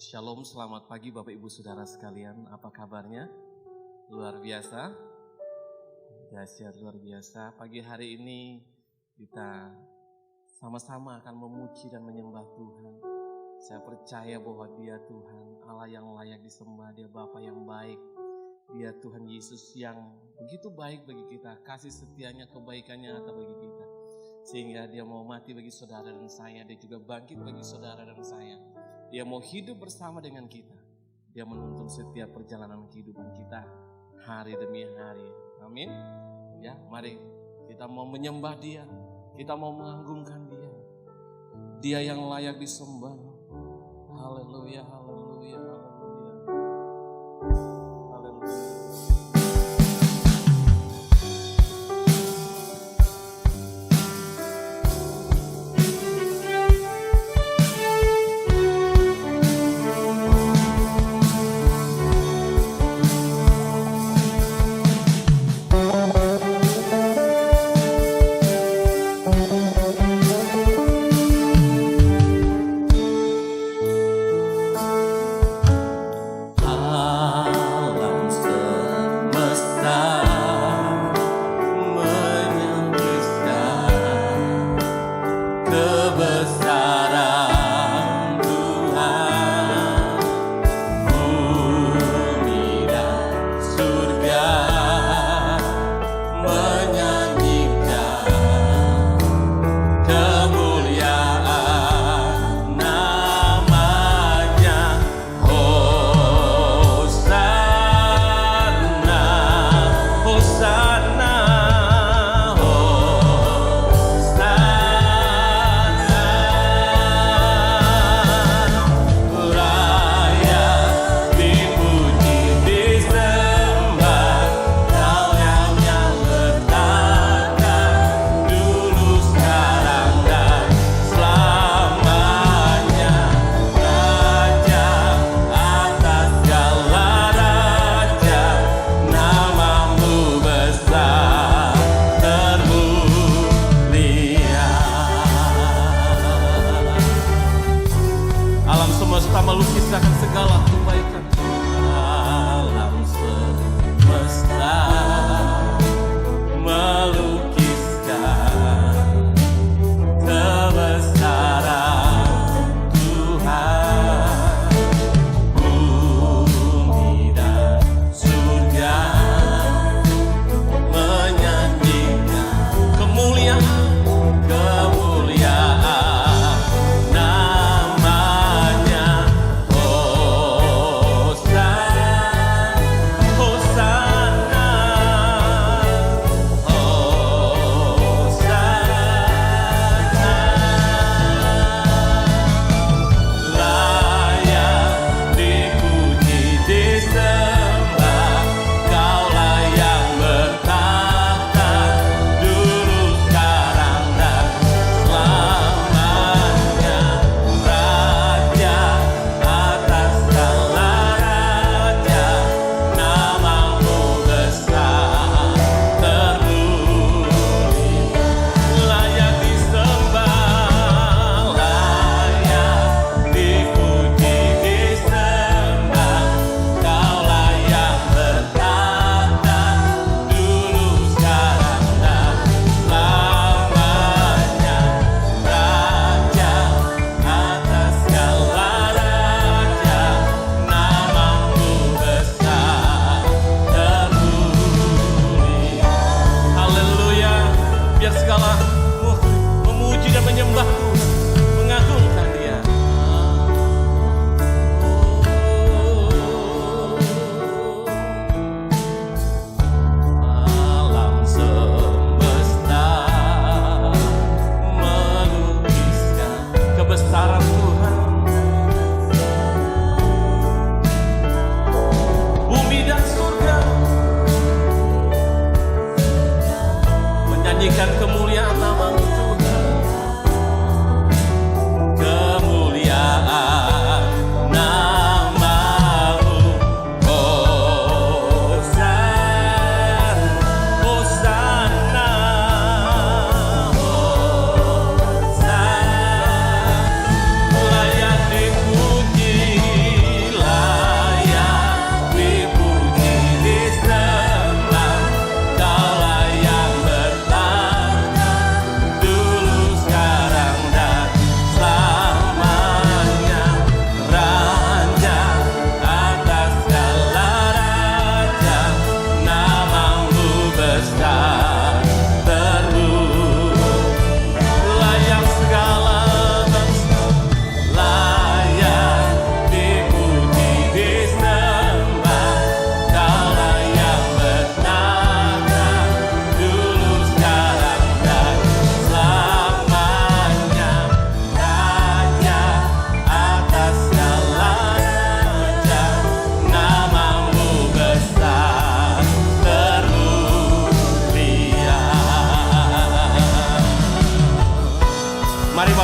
Shalom, selamat pagi Bapak Ibu Saudara sekalian. Apa kabarnya? Luar biasa. Dahsyat, luar biasa. Pagi hari ini kita sama-sama akan memuji dan menyembah Tuhan. Saya percaya bahwa Dia Tuhan, Allah yang layak disembah, Dia Bapa yang baik. Dia Tuhan Yesus yang begitu baik bagi kita, kasih setianya, kebaikannya nyata bagi kita. Sehingga Dia mau mati bagi saudara dan saya, Dia juga bangkit bagi saudara dan saya. Dia mau hidup bersama dengan kita. Dia menuntun setiap perjalanan kehidupan kita hari demi hari. Amin. Ya, mari kita mau menyembah Dia. Kita mau mengagungkan Dia. Dia yang layak disembah. Haleluya, haleluya, haleluya. Haleluya.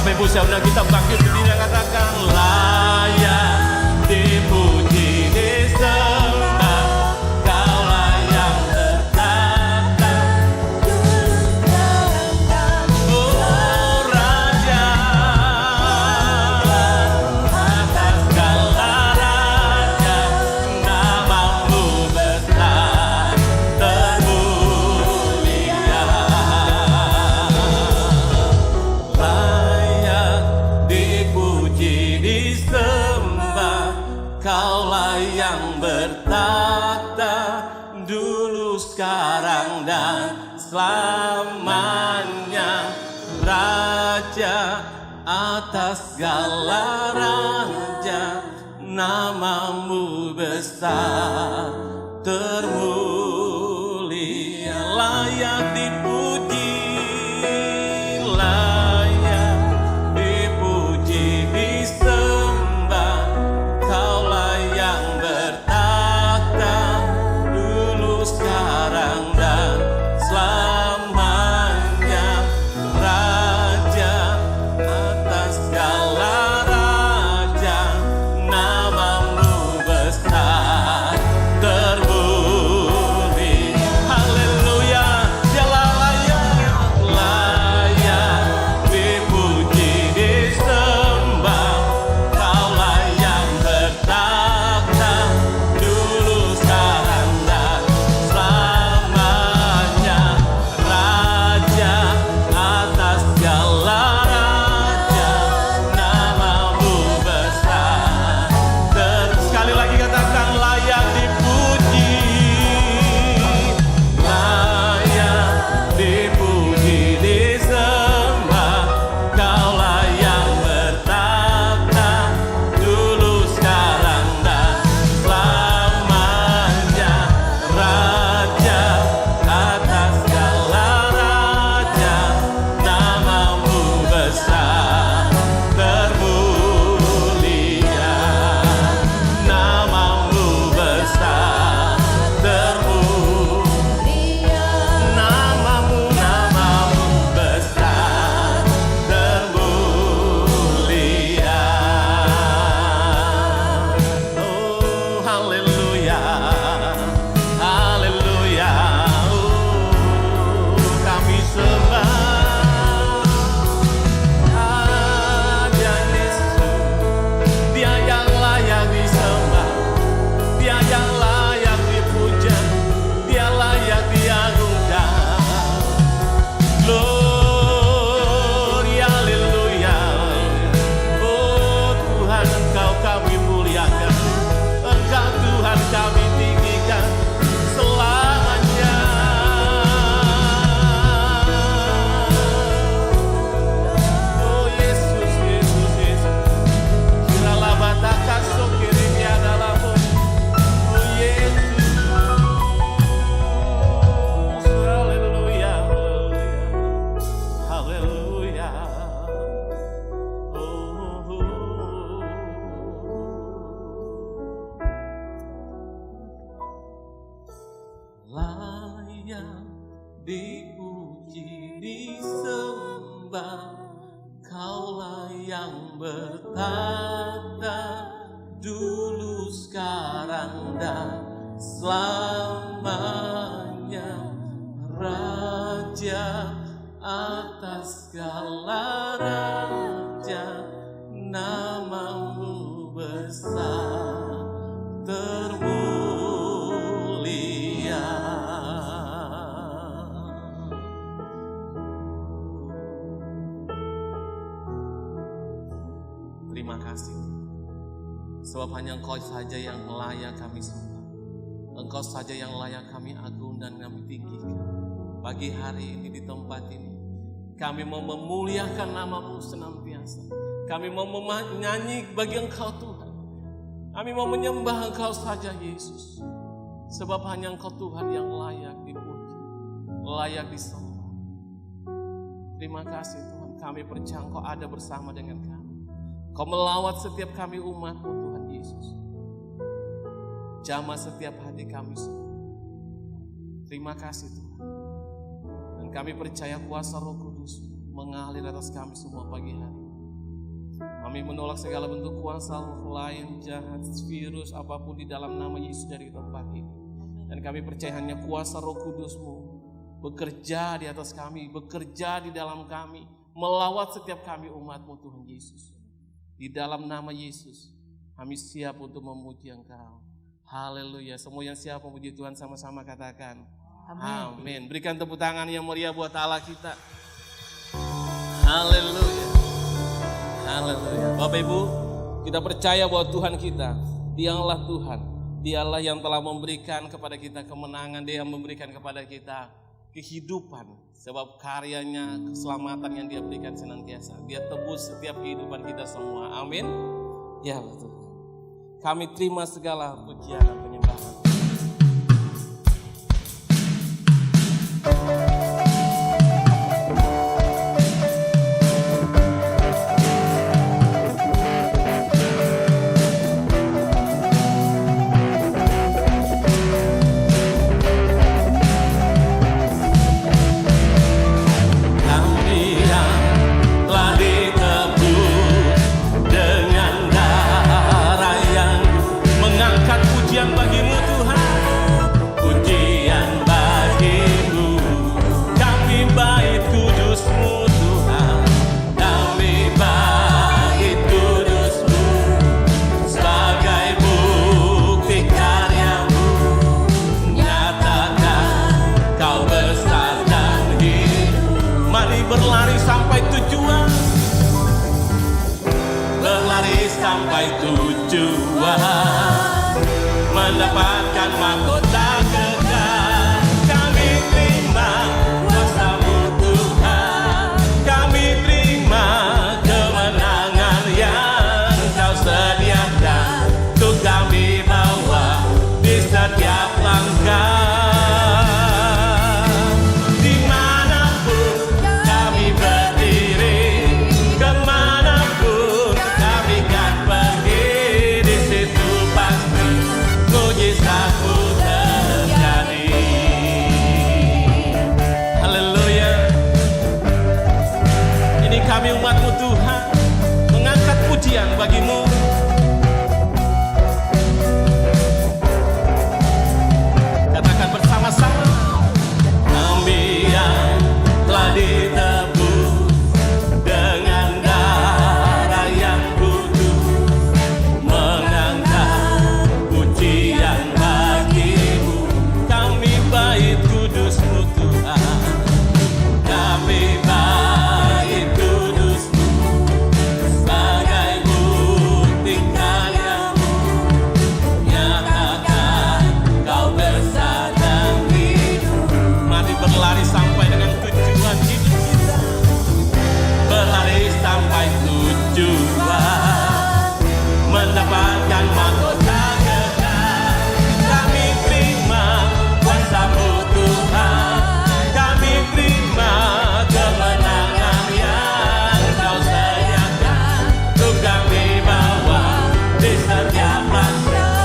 Bapak Ibu saya undang kita bangkit berdiri dan katakan layak dipuji disembah, Kaulah yang bertata oh Raja atas segala raja, namamu besar termulia. Layak dipuji disembah, Kaulah yang bertata dulu sekarang dan selamanya, Raja atas segala raja, namamu besar termulia. Layak dipuji, layak dipuji disembah, Kaulah yang bertata dulu sekarang dan selamanya, Raja atas segala raja, namamu besar termulia. Haleluya, Dialah layak dipuji disembah, Kaulah yang bertata dulu sekarang dan selamanya, Raja atas segala raja, namamu besar. Sekali lagi katakan layak dipuji, layak dipuji disembah, Kaulah yang bertata dulu sekarang dan selamanya, Raja atas segala raja, namamu besar termulia, namamu besar termulia, namamu besar termulia. Oh haleluya, haleluya. Oh kami sembah Raja Yesus, Dia yang layak disembah, Dia yang layak dipuja, Dia layak diagungkan. Glory, haleluya. Oh Tuhan, Engkau kami muliakan, Engkau Tuhan kami tinggikan selamanya. Oh Yesus, Yesus, Yesus. Kiralah bataka sokirimi adalah oh Yesus. Haleluya, haleluya, haleluya. Layak dipuji disembah, Kaulah yang bertata dulu sekarang dan selamanya, Raja atas segala raja, namamu besar termulia. Terima kasih, sebab hanya Engkau saja yang layak kami sembah, Engkau saja yang layak kami agung dan kami tinggikan. Pagi hari ini di tempat ini, kami mau memuliakan namamu senantiasa. Kami mau menyanyi bagi Engkau Tuhan. Kami mau menyembah Engkau saja Yesus. Sebab hanya Engkau Tuhan yang layak dipuji, layak disembah. Terima kasih Tuhan, kami percaya Engkau ada bersama dengan kami. Kau melawat setiap kami umat-Mu Tuhan Yesus. Jamah setiap hati kami semua. Terima kasih Tuhan. Dan kami percaya kuasa Roh Kudus mengalir atas kami semua pagi hari ini. Kami menolak segala bentuk kuasa lain, jahat, virus, apapun di dalam nama Yesus dari tempat ini. Dan kami percaya hanya kuasa Roh Kudus-Mu bekerja di atas kami, bekerja di dalam kami, melawat setiap kami umat-Mu Tuhan Yesus. Di dalam nama Yesus, kami siap untuk memuji Engkau. Haleluya. Semua yang siap memuji Tuhan sama-sama katakan amin. Berikan tepuk tangan yang meriah buat Allah kita. Haleluya. Haleluya. Bapak Ibu, kita percaya bahwa Tuhan kita, Dialah Tuhan. Dialah yang telah memberikan kepada kita kemenangan, Dia yang memberikan kepada kita kehidupan. Sebab karyanya, keselamatan yang Dia berikan senantiasa. Dia tebus setiap kehidupan kita semua. Amin. Ya betul. Kami terima segala pujian dan penyembahan. Sampai tujuan, mendapatkan mahkota kekal. Kami terima kuasa-Mu Tuhan, kami terima kemenangan yang Kau sediakan untuk kami bawa di setiap langkah. Kami umat-Mu Tuhan mengangkat pujian bagi-Mu. Katakan bersama-sama. Kami yang telah ditebus dengan darah yang kudus, mengangkat pujian bagi-Mu. Kami bait kudus-Mu Tuhan, kami bait kudus-Mu sebagai bukti karya-Mu. Nyatakan Kau besar dan hidup. Mari berlari sampai dengan tujuan hidup kita. Berlari sampai tujuan, mendapatkan mahkota kekal. Kami terima kuasa-Mu Tuhan, kami terima kemenangan yang Kau sediakan untuk kami bawa di setiap langkah.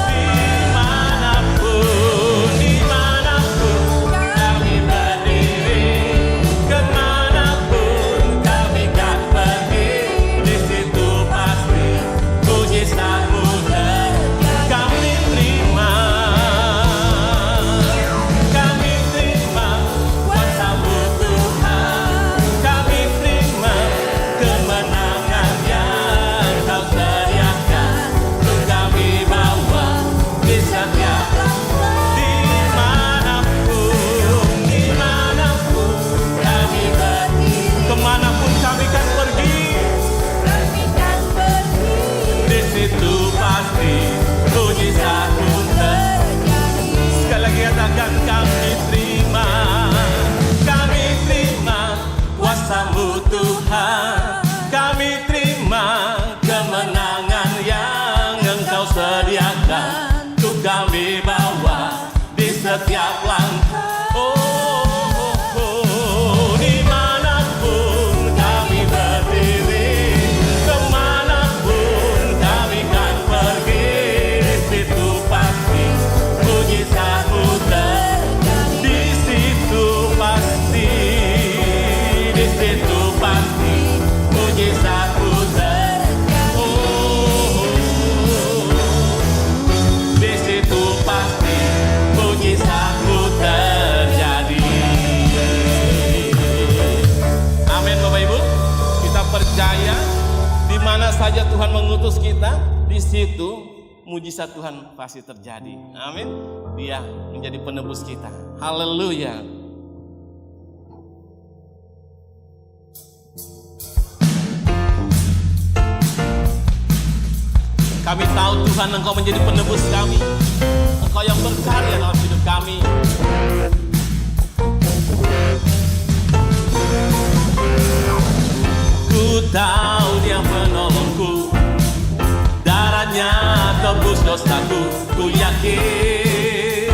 Dimanapun kami berdiri, kemanapun kami kan pergi, di situ pasti mujizat-Mu terjadi. Kami terima kuasa-Mu Tuhan, kami terima kemenangan yang Kau sediakan untuk kami bawa di setiap langkah. Dimanapun kami berdiri, kemanapun kami kan pergi, di situ pasti mujizat-Mu terjadi. Sekali lagi katakan kami terima kuasa-Mu Tuhan, kami terima kemenangan yang Engkau sediakan untuk kami bawa di setiap langkah. Dimanapun kami berdiri, kemanapun kami kan pergi, di situ pasti mujizat-Mu terjadi. Di situ pasti saja Tuhan mengutus kita, di situ mujizat Tuhan pasti terjadi. Amin. Dia menjadi penebus kita. Haleluya. Kami tahu Tuhan, Engkau menjadi penebus kami. Engkau yang berkarya dalam hidup kami. Ku tahu Dia penolongku, darahnya tebus dosaku. Ku yakin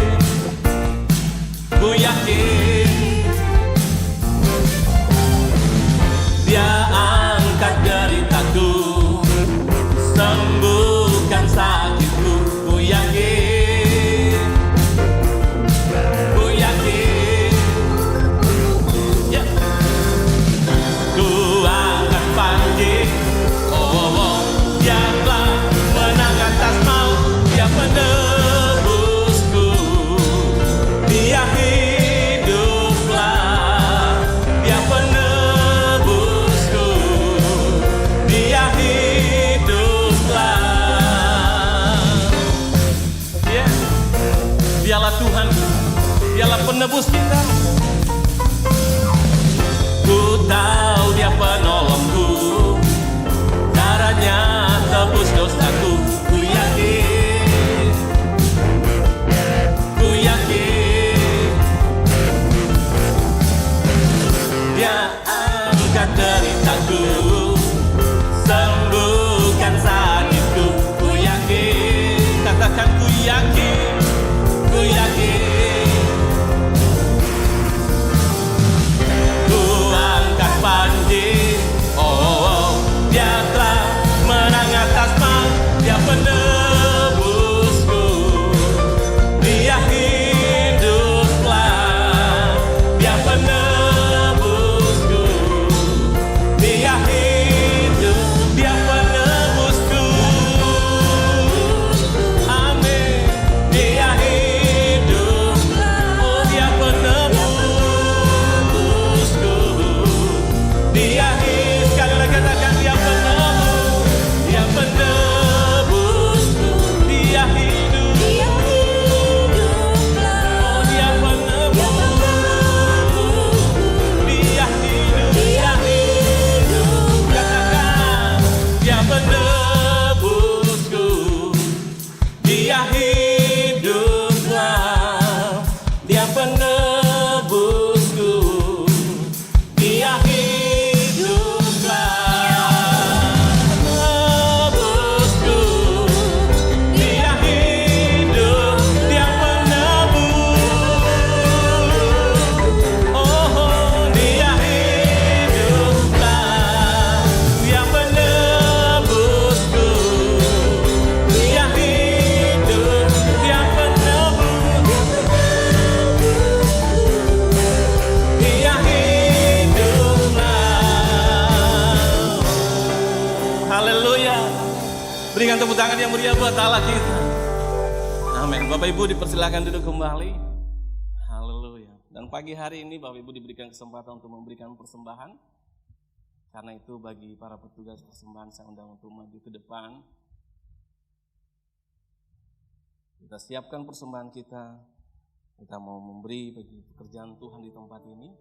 Dia angkat deritaku, sembuhkan sakitku. Ku yakin yeah. Ku akan panggil, Dia telah menang atas maut. Dia penebusku, Dia hiduplah. Dia penebusku, Dia hiduplah. Yeah. Dialah Tuhan, Dialah penebus kita. Ku tahu Dia penolongku, darahnya tebus dosaku. Ku yakin Dia angkat deritaku, sembuhkan sakitku. Ku yakin, katakan ku yakin ku angkat panji. Dia telah menang atas maut. Dia penebusku, Dia hiduplah. Dia penebusku, Dia hidup. Dia penebusku, amin. Dia hidup, Dia penebusku. Dia hidup, sekali lagi katakan Dia penebus. Dia penebusku, Dia hidup. Dia hiduplah. Dia penebus. Dia hidup. Dia hidup. Katakan Dia penebusku, Dia hiduplah. Dia penebusku, Dia hiduplah. Penebusku, Dia hidup. Dia penebus. Dia hiduplah. Dia penebusku, Dia hidup. Dia penebus. Dia hiduplah. Haleluya. Berikan tepuk tangan yang meriah buat Allah kita. Amin. Bapak Ibu dipersilakan duduk kembali. Haleluya. Dan pagi hari ini Bapak Ibu diberikan kesempatan untuk memberikan persembahan. Karena itu bagi para petugas persembahan saya undang untuk maju ke depan. Kita siapkan persembahan kita. Kita mau memberi bagi pekerjaan Tuhan di tempat ini.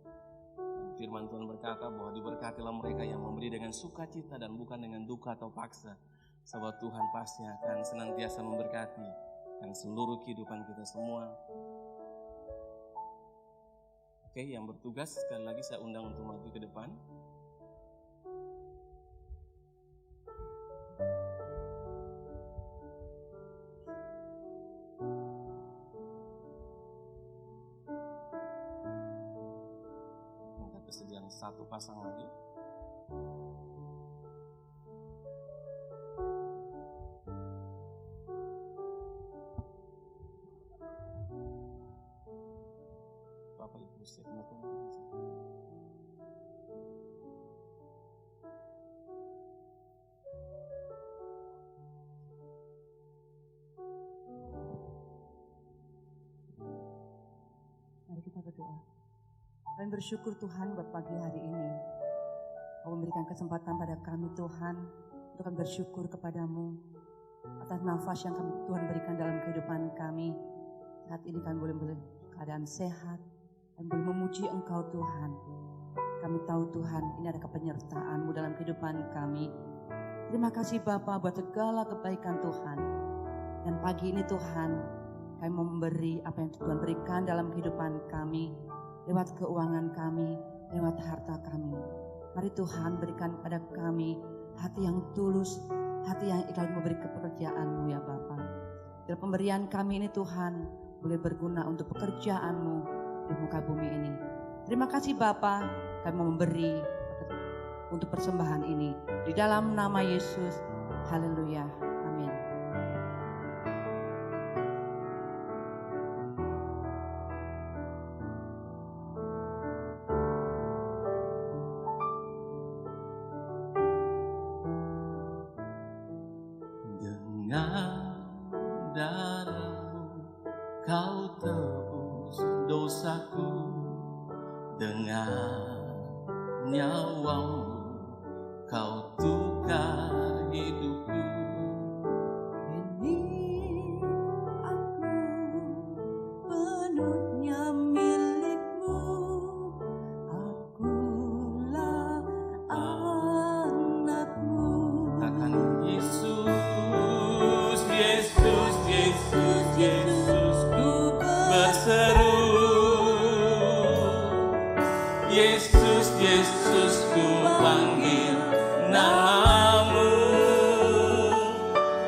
Dan firman Tuhan berkata bahwa diberkatilah mereka yang memberi dengan sukacita dan bukan dengan duka atau paksa. Sebab Tuhan pasti akan senantiasa memberkati dan seluruh kehidupan kita semua. Oke, yang bertugas sekali lagi saya undang untuk maju ke depan. Minta kesediaan satu pasang lagi. Bapak Ibu siap menunggu. Mari kita berdoa. Kami bersyukur Tuhan buat pagi hari ini. Kau memberikan kesempatan pada kami Tuhan untuk kami bersyukur kepadamu atas nafas yang Tuhan berikan dalam kehidupan kami. Saat ini kami boleh keadaan sehat dan boleh memuji Engkau Tuhan. Kami tahu Tuhan ini ada penyertaan-Mu dalam kehidupan kami. Terima kasih Bapa buat segala kebaikan Tuhan. Dan pagi ini Tuhan, kami mau memberi apa yang Tuhan berikan dalam kehidupan kami, lewat keuangan kami, lewat harta kami. Mari Tuhan berikan pada kami hati yang tulus, hati yang ikhlas memberi pekerjaan-Mu ya Bapa. Dalam pemberian kami ini Tuhan boleh berguna untuk pekerjaan-Mu di muka bumi ini. Terima kasih Bapa, kami mau memberi untuk persembahan ini. Di dalam nama Yesus, haleluya, amin. Dengan darah-Mu Kau tebus dosaku, dengan nyawa-Mu Kau tukar hidupku. Ini aku penuhnya milik-Mu, akulah anak-Mu. Katakan Yesus, Yesus, Yesus, Yesus, ku berseru. Yesus, Yesus, ku panggil nama-Mu.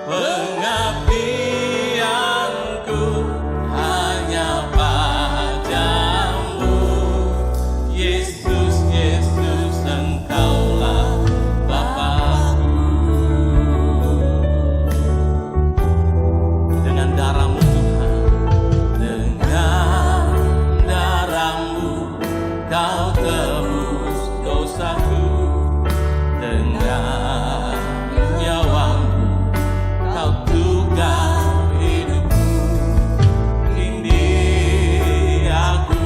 Pengabdianku hanya padamu. Yesus, Yesus, Engkaulah Bapa-Ku. Dengan darah-Mu Tuhan, dengan darah-Mu Kau tebus dosaku, dengan nyawa-Mu Kau tukar hidupku. Kini aku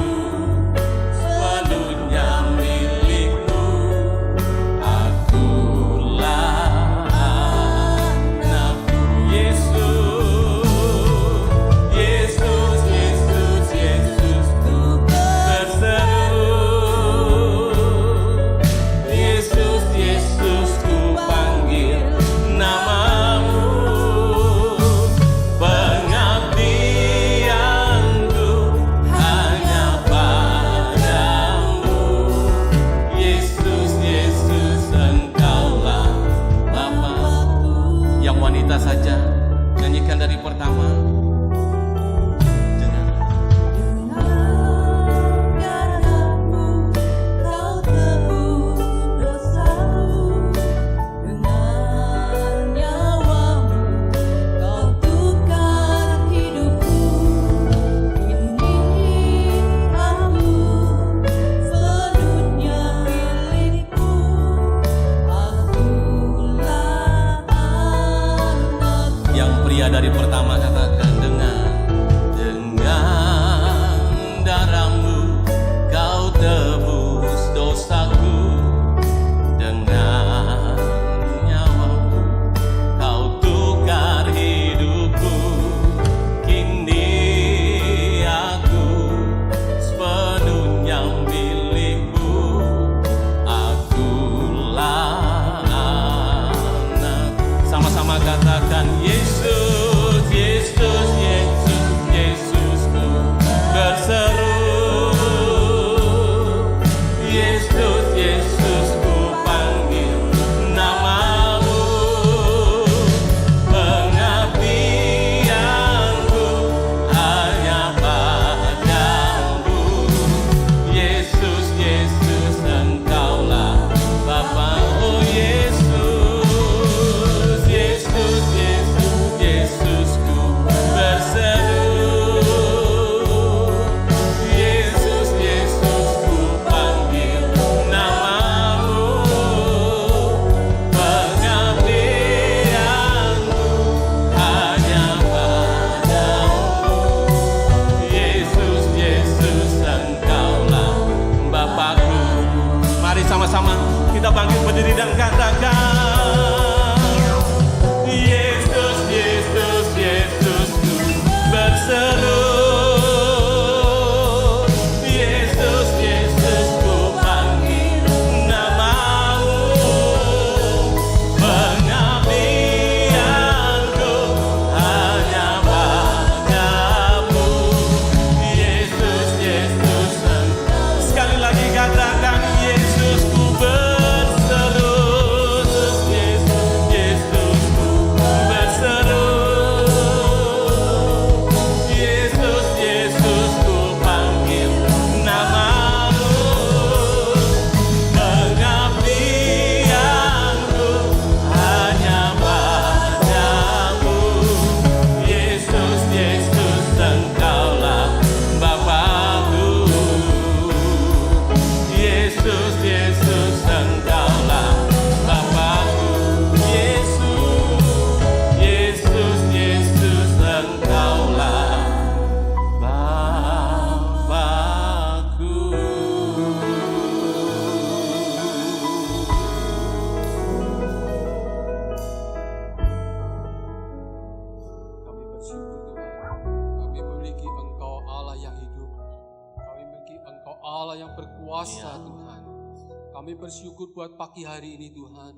sepenuhnya milik-Mu, akulah anak-Mu. Yesus, Yesus, Yesus, Yesus, ku berseru. Yesus, Yesus, ku panggil nama-Mu. Pengabdianku hanya padamu. Yesus, Yesus, Engkaulah Bapa-Ku. Yang wanita saja nyanyikan dari pertama. Jangan. Darah-Mu Kau tebus dosaku, dengan nyawa-Mu Kau tukar hidupku. Kini aku sepenuhnya milik-Mu, akulah anak-Mu. Yang pria dari pertama katakan dengan darah-Mu Kau tebus dosaku, dengan nyawa-Mu Kau tukar hidupku. Kini aku sepenuhnya milik-Mu, akulah anak. Sama-sama katakan Yesus, Yesus, Yesus, Yesus, ku berseru. Yesus, Yesus, ku panggil nama-Mu. Pengabdianku hanya padamu. Yesus, Yesus, Engkaulah Bapa. Oh Yesus, Yesus, Yesus, Yesus, ku berseru. Yesus, Yesus, ku panggil nama-Mu. Pengabdianku hanya padamu. Yesus, Yesus, Engkaulah Bapa-Ku. Mari sama-sama kita bangkit berdiri dan katakan kuasa Tuhan. Kami bersyukur buat pagi hari ini Tuhan.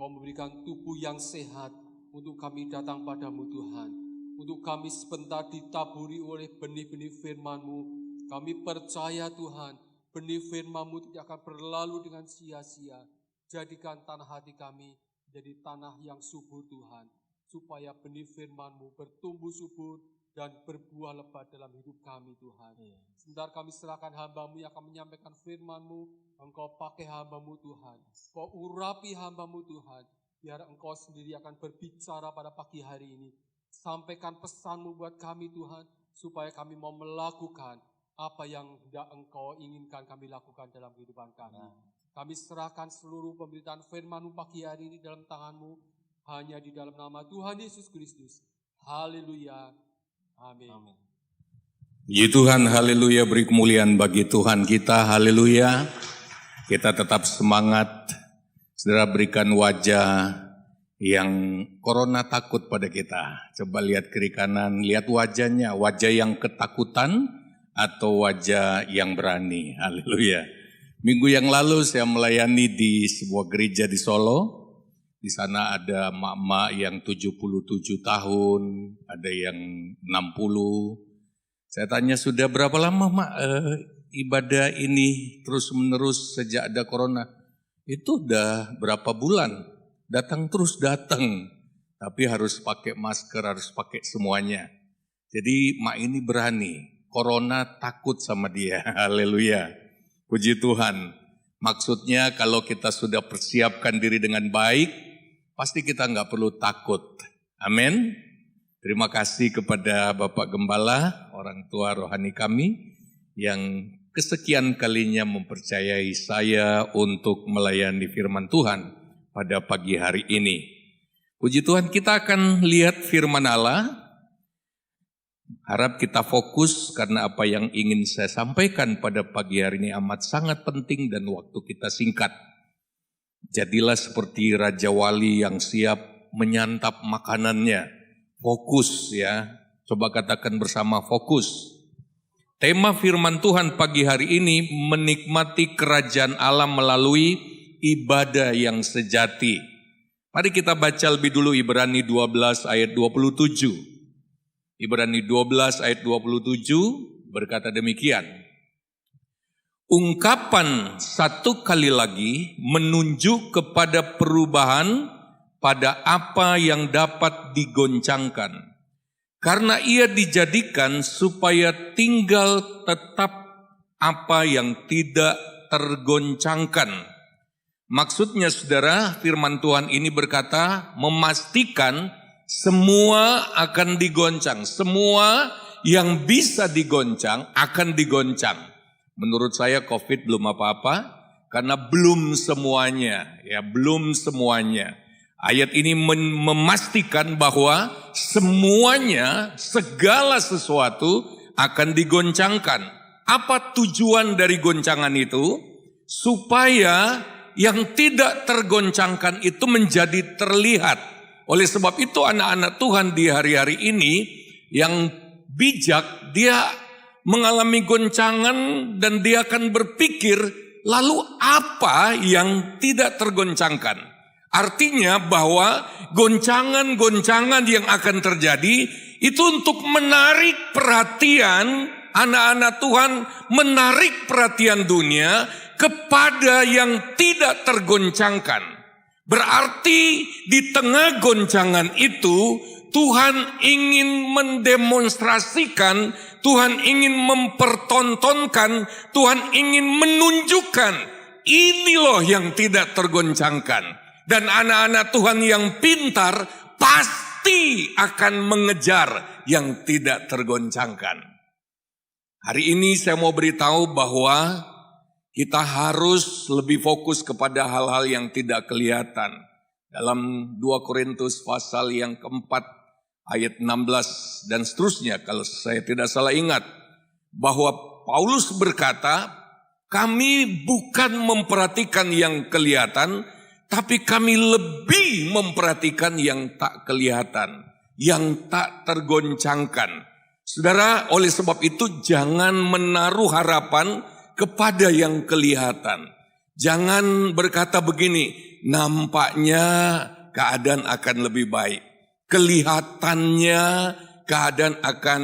Kau memberikan tubuh yang sehat untuk kami datang padamu Tuhan. Untuk kami sebentar ditaburi oleh benih-benih firman-Mu. Kami percaya Tuhan, benih firman-Mu tidak akan berlalu dengan sia-sia. Jadikan tanah hati kami menjadi tanah yang subur Tuhan. Supaya benih firman-Mu bertumbuh subur dan berbuah lebat dalam hidup kami Tuhan. Sebentar kami serahkan hamba-Mu yang akan menyampaikan firman-Mu. Engkau pakai hamba-Mu Tuhan. Kau urapi hamba-Mu Tuhan. Biar Engkau sendiri akan berbicara pada pagi hari ini. Sampaikan pesan-Mu buat kami Tuhan. Supaya kami mau melakukan apa yang hendak Engkau inginkan kami lakukan dalam kehidupan kami. Kami serahkan seluruh pemberitaan firman-Mu pagi hari ini dalam tangan-Mu. Hanya di dalam nama Tuhan Yesus Kristus. Haleluya. Amin. Puji Tuhan, haleluya, beri kemuliaan bagi Tuhan kita, haleluya. Kita tetap semangat, saudara, berikan wajah yang corona takut pada kita. Coba lihat kiri kanan, lihat wajahnya, wajah yang ketakutan atau wajah yang berani, haleluya. Minggu yang lalu saya melayani di sebuah gereja di Solo. Di sana ada emak-emak yang 77 tahun, ada yang 60. Saya tanya, sudah berapa lama Mak ibadah ini terus-menerus sejak ada corona? Itu udah berapa bulan, datang terus datang. Tapi harus pakai masker, harus pakai semuanya. Jadi Mak ini berani, corona takut sama dia, haleluya. Puji Tuhan. Maksudnya kalau kita sudah persiapkan diri dengan baik, pasti kita nggak perlu takut. Amin. Terima kasih kepada Bapak Gembala, orang tua rohani kami, yang kesekian kalinya mempercayai saya untuk melayani firman Tuhan pada pagi hari ini. Puji Tuhan, kita akan lihat firman Allah. Harap kita fokus karena apa yang ingin saya sampaikan pada pagi hari ini amat sangat penting dan waktu kita singkat. Jadilah seperti Raja Wali yang siap menyantap makanannya. Fokus ya. Coba katakan bersama, fokus. Tema firman Tuhan pagi hari ini menikmati kerajaan Allah melalui ibadah yang sejati. Mari kita baca lebih dulu Ibrani 12 ayat 27. Ibrani 12 ayat 27 berkata demikian. Ungkapan satu kali lagi menunjuk kepada perubahan pada apa yang dapat digoncangkan. Karena ia dijadikan supaya tinggal tetap apa yang tidak tergoncangkan. Maksudnya saudara, firman Tuhan ini berkata memastikan semua akan digoncang. Semua yang bisa digoncang akan digoncang. Menurut saya COVID belum apa-apa, karena belum semuanya, ya belum semuanya. Ayat ini memastikan bahwa semuanya, segala sesuatu akan digoncangkan. Apa tujuan dari goncangan itu? Supaya yang tidak tergoncangkan itu menjadi terlihat. Oleh sebab itu anak-anak Tuhan di hari-hari ini yang bijak, dia mengalami goncangan dan dia akan berpikir, lalu apa yang tidak tergoncangkan? Artinya bahwa goncangan-goncangan yang akan terjadi itu untuk menarik perhatian anak-anak Tuhan, menarik perhatian dunia kepada yang tidak tergoncangkan. Berarti di tengah goncangan itu Tuhan ingin mendemonstrasikan, Tuhan ingin mempertontonkan, Tuhan ingin menunjukkan, ini loh yang tidak tergoncangkan. Dan anak-anak Tuhan yang pintar pasti akan mengejar yang tidak tergoncangkan. Hari ini saya mau beritahu bahwa kita harus lebih fokus kepada hal-hal yang tidak kelihatan. Dalam 2 Korintus pasal yang keempat, ayat 16 dan seterusnya, kalau saya tidak salah ingat, bahwa Paulus berkata, kami bukan memperhatikan yang kelihatan, tapi kami lebih memperhatikan yang tak kelihatan, yang tak tergoncangkan. Saudara, oleh sebab itu jangan menaruh harapan kepada yang kelihatan. Jangan berkata begini, nampaknya keadaan akan lebih baik. Kelihatannya keadaan akan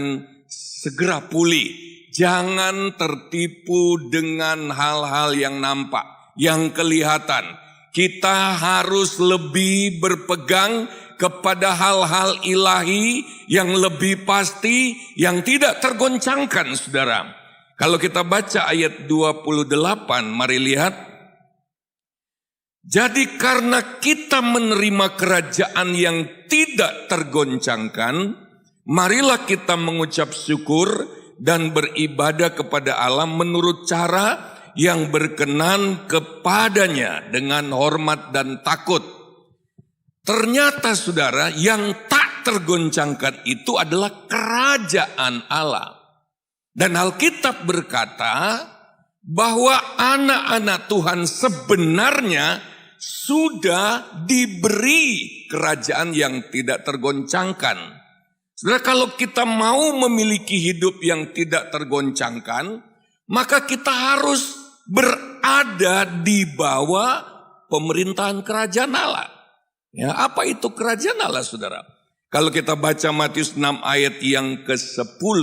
segera pulih. Jangan tertipu dengan hal-hal yang nampak, yang kelihatan. Kita harus lebih berpegang kepada hal-hal ilahi yang lebih pasti, yang tidak tergoncangkan, saudara. Kalau kita baca ayat 28, mari lihat. Jadi karena kita menerima kerajaan yang tidak tergoncangkan, marilah kita mengucap syukur dan beribadah kepada Allah menurut cara yang berkenan kepadanya dengan hormat dan takut. Ternyata saudara, yang tak tergoncangkan itu adalah kerajaan Allah. Dan Alkitab berkata bahwa anak-anak Tuhan sebenarnya sudah diberi kerajaan yang tidak tergoncangkan. Saudara, kalau kita mau memiliki hidup yang tidak tergoncangkan, maka kita harus berada di bawah pemerintahan kerajaan Allah. Ya, apa itu kerajaan Allah, saudara? Kalau kita baca Matius 6 ayat yang ke-10,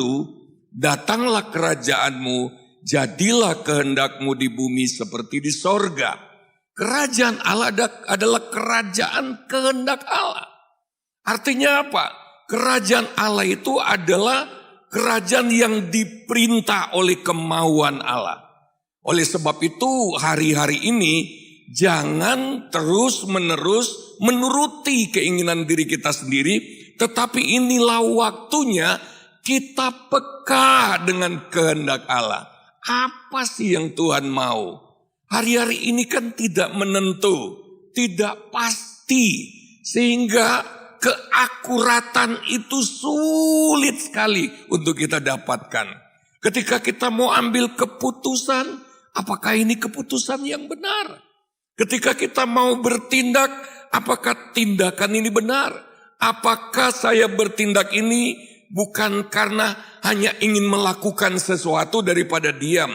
datanglah kerajaanmu, jadilah kehendakmu di bumi seperti di sorga. Kerajaan Allah adalah kerajaan kehendak Allah. Artinya apa? Kerajaan Allah itu adalah kerajaan yang diperintah oleh kemauan Allah. Oleh sebab itu hari-hari ini jangan terus-menerus menuruti keinginan diri kita sendiri. Tetapi inilah waktunya kita peka dengan kehendak Allah. Apa sih yang Tuhan mau? Hari-hari ini kan tidak menentu, tidak pasti. Sehingga keakuratan itu sulit sekali untuk kita dapatkan. Ketika kita mau ambil keputusan, apakah ini keputusan yang benar? Ketika kita mau bertindak, apakah tindakan ini benar? Apakah saya bertindak ini bukan karena hanya ingin melakukan sesuatu daripada diam?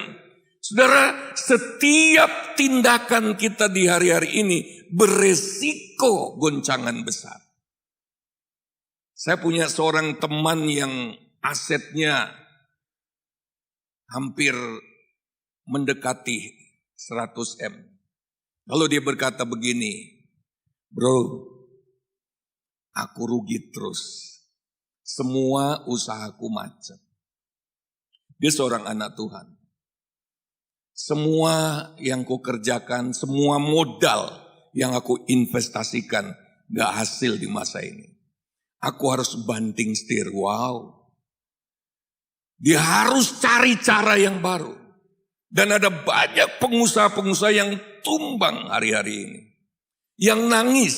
Saudara, setiap tindakan kita di hari-hari ini beresiko goncangan besar. Saya punya seorang teman yang asetnya hampir mendekati 100 M. Lalu dia berkata begini, bro, aku rugi terus. Semua usahaku macet. Dia seorang anak Tuhan. Semua yang ku kerjakan, semua modal yang aku investasikan gak hasil di masa ini. Aku harus banting setir. Wow. Dia harus cari cara yang baru. Dan ada banyak pengusaha-pengusaha yang tumbang hari-hari ini. Yang nangis.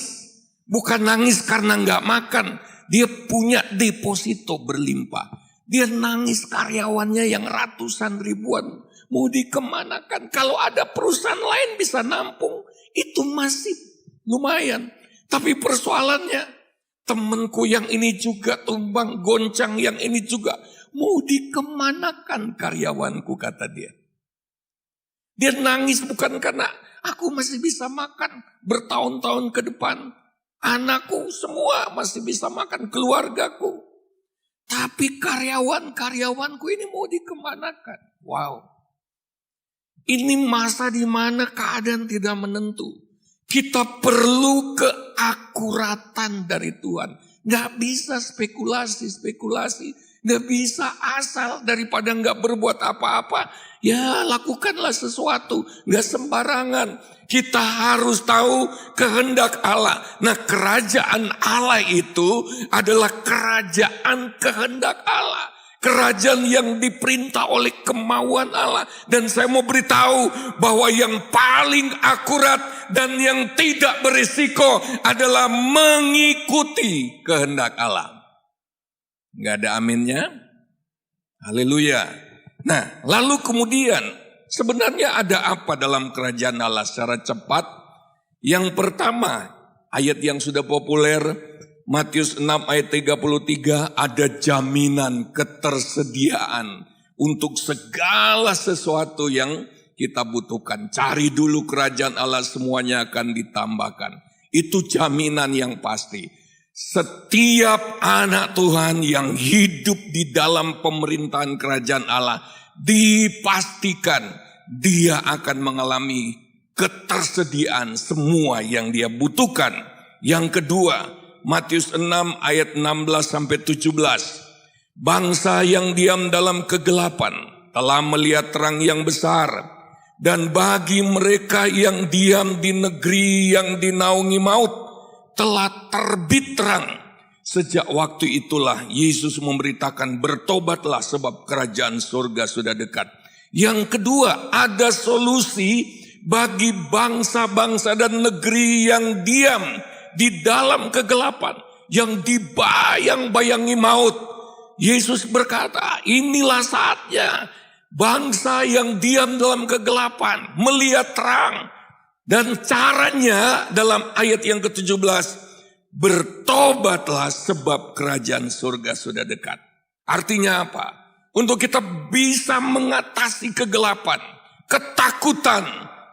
Bukan nangis karena gak makan. Dia punya deposito berlimpah. Dia nangis karyawannya yang ratusan ribuan. Mau dikemanakan? Kalau ada perusahaan lain bisa nampung. Itu masih lumayan. Tapi persoalannya, temanku yang ini juga tumbang, goncang yang ini juga. Mau dikemanakan karyawanku, kata dia. Dia nangis bukan karena aku masih bisa makan bertahun-tahun ke depan. Anakku semua masih bisa makan, keluargaku. Tapi karyawanku ini mau dikemanakan. Wow. Ini masa di mana keadaan tidak menentu. Kita perlu keakuratan dari Tuhan. Gak bisa spekulasi. Gak bisa asal daripada gak berbuat apa-apa. Ya lakukanlah sesuatu. Gak sembarangan. Kita harus tahu kehendak Allah. Nah, kerajaan Allah itu adalah kerajaan kehendak Allah. Kerajaan yang diperintah oleh kemauan Allah. Dan saya mau beritahu bahwa yang paling akurat dan yang tidak berisiko adalah mengikuti kehendak Allah. Gak ada aminnya? Haleluya. Nah, lalu kemudian sebenarnya ada apa dalam kerajaan Allah secara cepat? Yang pertama, ayat yang sudah populer, Matius 6 ayat 33, ada jaminan ketersediaan untuk segala sesuatu yang kita butuhkan. Cari dulu kerajaan Allah, semuanya akan ditambahkan. Itu jaminan yang pasti. Setiap anak Tuhan yang hidup di dalam pemerintahan kerajaan Allah, dipastikan dia akan mengalami ketersediaan semua yang dia butuhkan. Yang kedua, Matius 6 ayat 16-17. Bangsa yang diam dalam kegelapan telah melihat terang yang besar. Dan bagi mereka yang diam di negeri yang dinaungi maut, telah terbit terang. Sejak waktu itulah Yesus memberitakan, bertobatlah sebab kerajaan surga sudah dekat. Yang kedua, ada solusi bagi bangsa-bangsa dan negeri yang diam di dalam kegelapan, yang dibayang-bayangi maut. Yesus berkata, inilah saatnya bangsa yang diam dalam kegelapan melihat terang. Dan caranya dalam ayat yang ke-17, bertobatlah sebab kerajaan surga sudah dekat. Artinya apa? Untuk kita bisa mengatasi kegelapan, ketakutan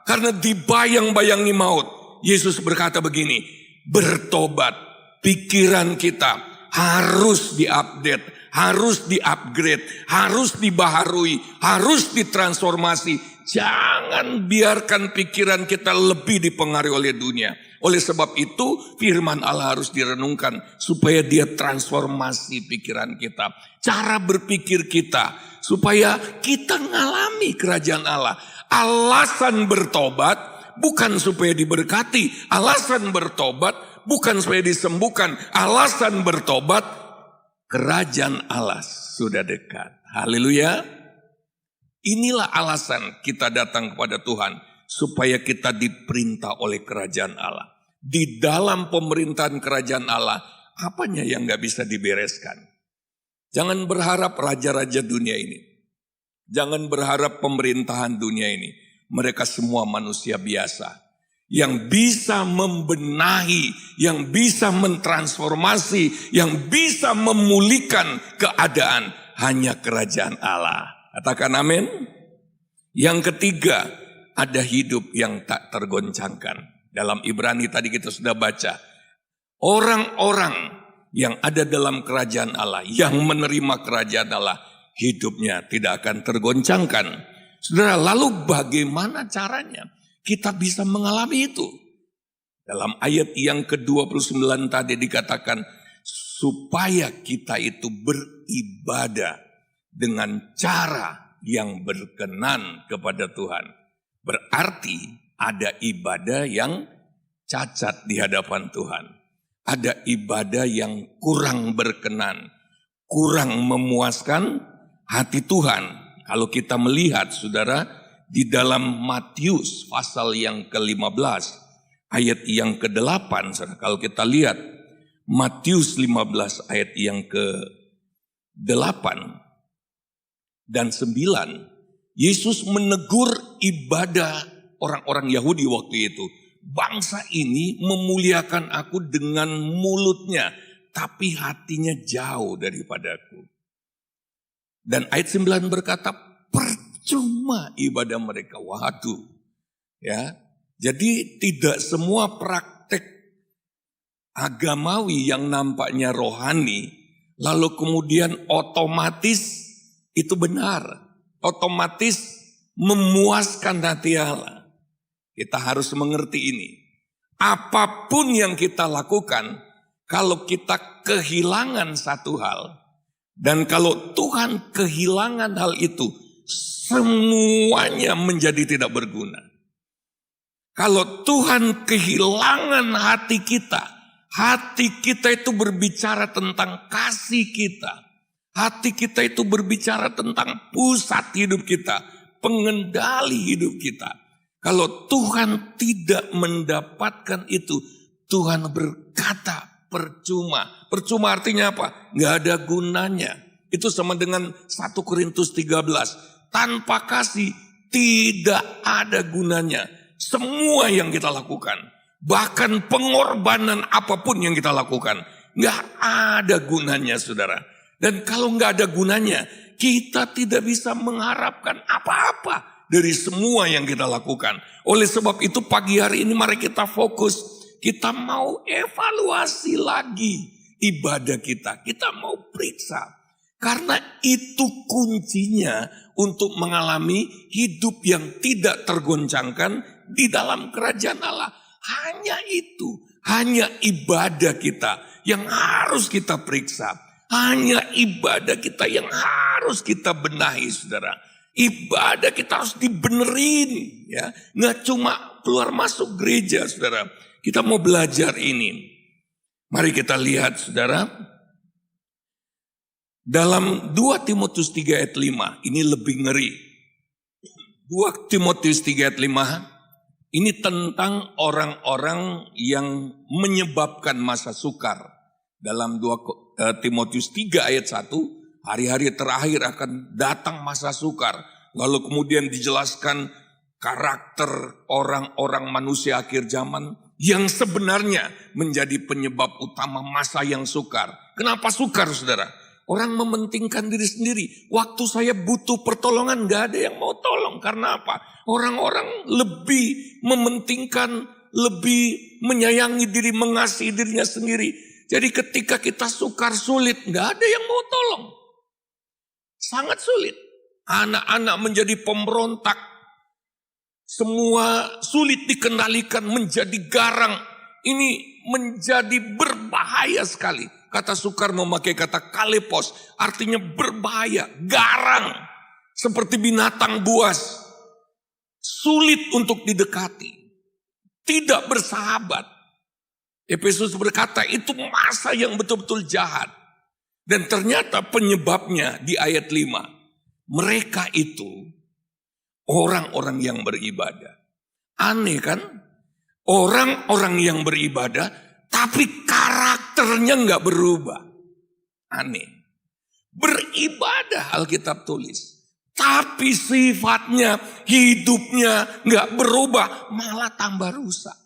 karena dibayang-bayangi maut. Yesus berkata begini, bertobat, pikiran kita harus diupdate, harus diupgrade, harus dibaharui, harus ditransformasi. Jangan biarkan pikiran kita lebih dipengaruhi oleh dunia. Oleh sebab itu firman Allah harus direnungkan supaya dia transformasi pikiran kita. Cara berpikir kita supaya kita ngalami kerajaan Allah. Alasan bertobat bukan supaya diberkati. Alasan bertobat bukan supaya disembuhkan. Alasan bertobat, kerajaan Allah sudah dekat. Haleluya. Inilah alasan kita datang kepada Tuhan, supaya kita diperintah oleh kerajaan Allah. Di dalam pemerintahan kerajaan Allah, apanya yang gak bisa dibereskan? Jangan berharap raja-raja dunia ini. Jangan berharap pemerintahan dunia ini. Mereka semua manusia biasa. Yang bisa membenahi, yang bisa mentransformasi, yang bisa memulihkan keadaan, hanya kerajaan Allah. Katakan amin. Yang ketiga, ada hidup yang tak tergoncangkan. Dalam Ibrani tadi kita sudah baca. Orang-orang yang ada dalam kerajaan Allah, yang menerima kerajaan Allah, hidupnya tidak akan tergoncangkan. Saudara, lalu bagaimana caranya kita bisa mengalami itu? Dalam ayat yang ke-29 tadi dikatakan, supaya kita itu beribadah dengan cara yang berkenan kepada Tuhan. Berarti ada ibadah yang cacat di hadapan Tuhan. Ada ibadah yang kurang berkenan, kurang memuaskan hati Tuhan. Kalau kita melihat, saudara, di dalam Matius pasal yang ke-15, ayat yang ke-8, saudara, kalau kita lihat, Matius 15 ayat yang ke-8, dan 9, Yesus menegur ibadah orang-orang Yahudi waktu itu. Bangsa ini memuliakan aku dengan mulutnya, tapi hatinya jauh daripadaku. Dan ayat 9 berkata, percuma ibadah mereka. Waduh. Ya. Jadi tidak semua praktek agamawi yang nampaknya rohani, lalu kemudian otomatis itu benar, otomatis memuaskan hati Allah. Kita harus mengerti ini. Apapun yang kita lakukan, kalau kita kehilangan satu hal, dan kalau Tuhan kehilangan hal itu, semuanya menjadi tidak berguna. Kalau Tuhan kehilangan hati kita itu berbicara tentang kasih kita. Hati kita itu berbicara tentang pusat hidup kita, pengendali hidup kita. Kalau Tuhan tidak mendapatkan itu, Tuhan berkata percuma. Percuma artinya apa? Nggak ada gunanya. Itu sama dengan 1 Korintus 13. Tanpa kasih tidak ada gunanya. Semua yang kita lakukan, bahkan pengorbanan apapun yang kita lakukan, nggak ada gunanya, saudara. Dan kalau nggak ada gunanya, kita tidak bisa mengharapkan apa-apa dari semua yang kita lakukan. Oleh sebab itu pagi hari ini mari kita fokus. Kita mau evaluasi lagi ibadah kita. Kita mau periksa. Karena itu kuncinya untuk mengalami hidup yang tidak tergoncangkan di dalam kerajaan Allah. Hanya itu, hanya ibadah kita yang harus kita periksa. Hanya ibadah kita yang harus kita benahi, saudara. Ibadah kita harus dibenerin, ya. Nggak cuma keluar masuk gereja, saudara. Kita mau belajar ini. Mari kita lihat, saudara. Dalam 2 Timotius 3 ayat 5, ini lebih ngeri. 2 Timotius 3 ayat 5, ini tentang orang-orang yang menyebabkan masa sukar. Dalam 2 Timotius 3 ayat 1, hari-hari terakhir akan datang masa sukar. Lalu kemudian dijelaskan karakter orang-orang manusia akhir zaman yang sebenarnya menjadi penyebab utama masa yang sukar. Kenapa sukar, saudara? Orang mementingkan diri sendiri. Waktu saya butuh pertolongan, gak ada yang mau tolong. Karena apa? Orang-orang lebih mementingkan, lebih menyayangi diri, mengasihi dirinya sendiri. Jadi ketika kita sukar sulit, gak ada yang mau tolong. Sangat sulit. Anak-anak menjadi pemberontak. Semua sulit dikendalikan, menjadi garang. Ini menjadi berbahaya sekali. Kata Sukar memakai kata kalepos, artinya berbahaya, garang. Seperti binatang buas. Sulit untuk didekati. Tidak bersahabat. Efesus berkata itu masa yang betul-betul jahat. Dan ternyata penyebabnya di ayat 5. Mereka itu orang-orang yang beribadah. Aneh kan? Orang-orang yang beribadah tapi karakternya nggak berubah. Aneh. Beribadah Alkitab tulis. Tapi sifatnya, hidupnya nggak berubah. Malah tambah rusak.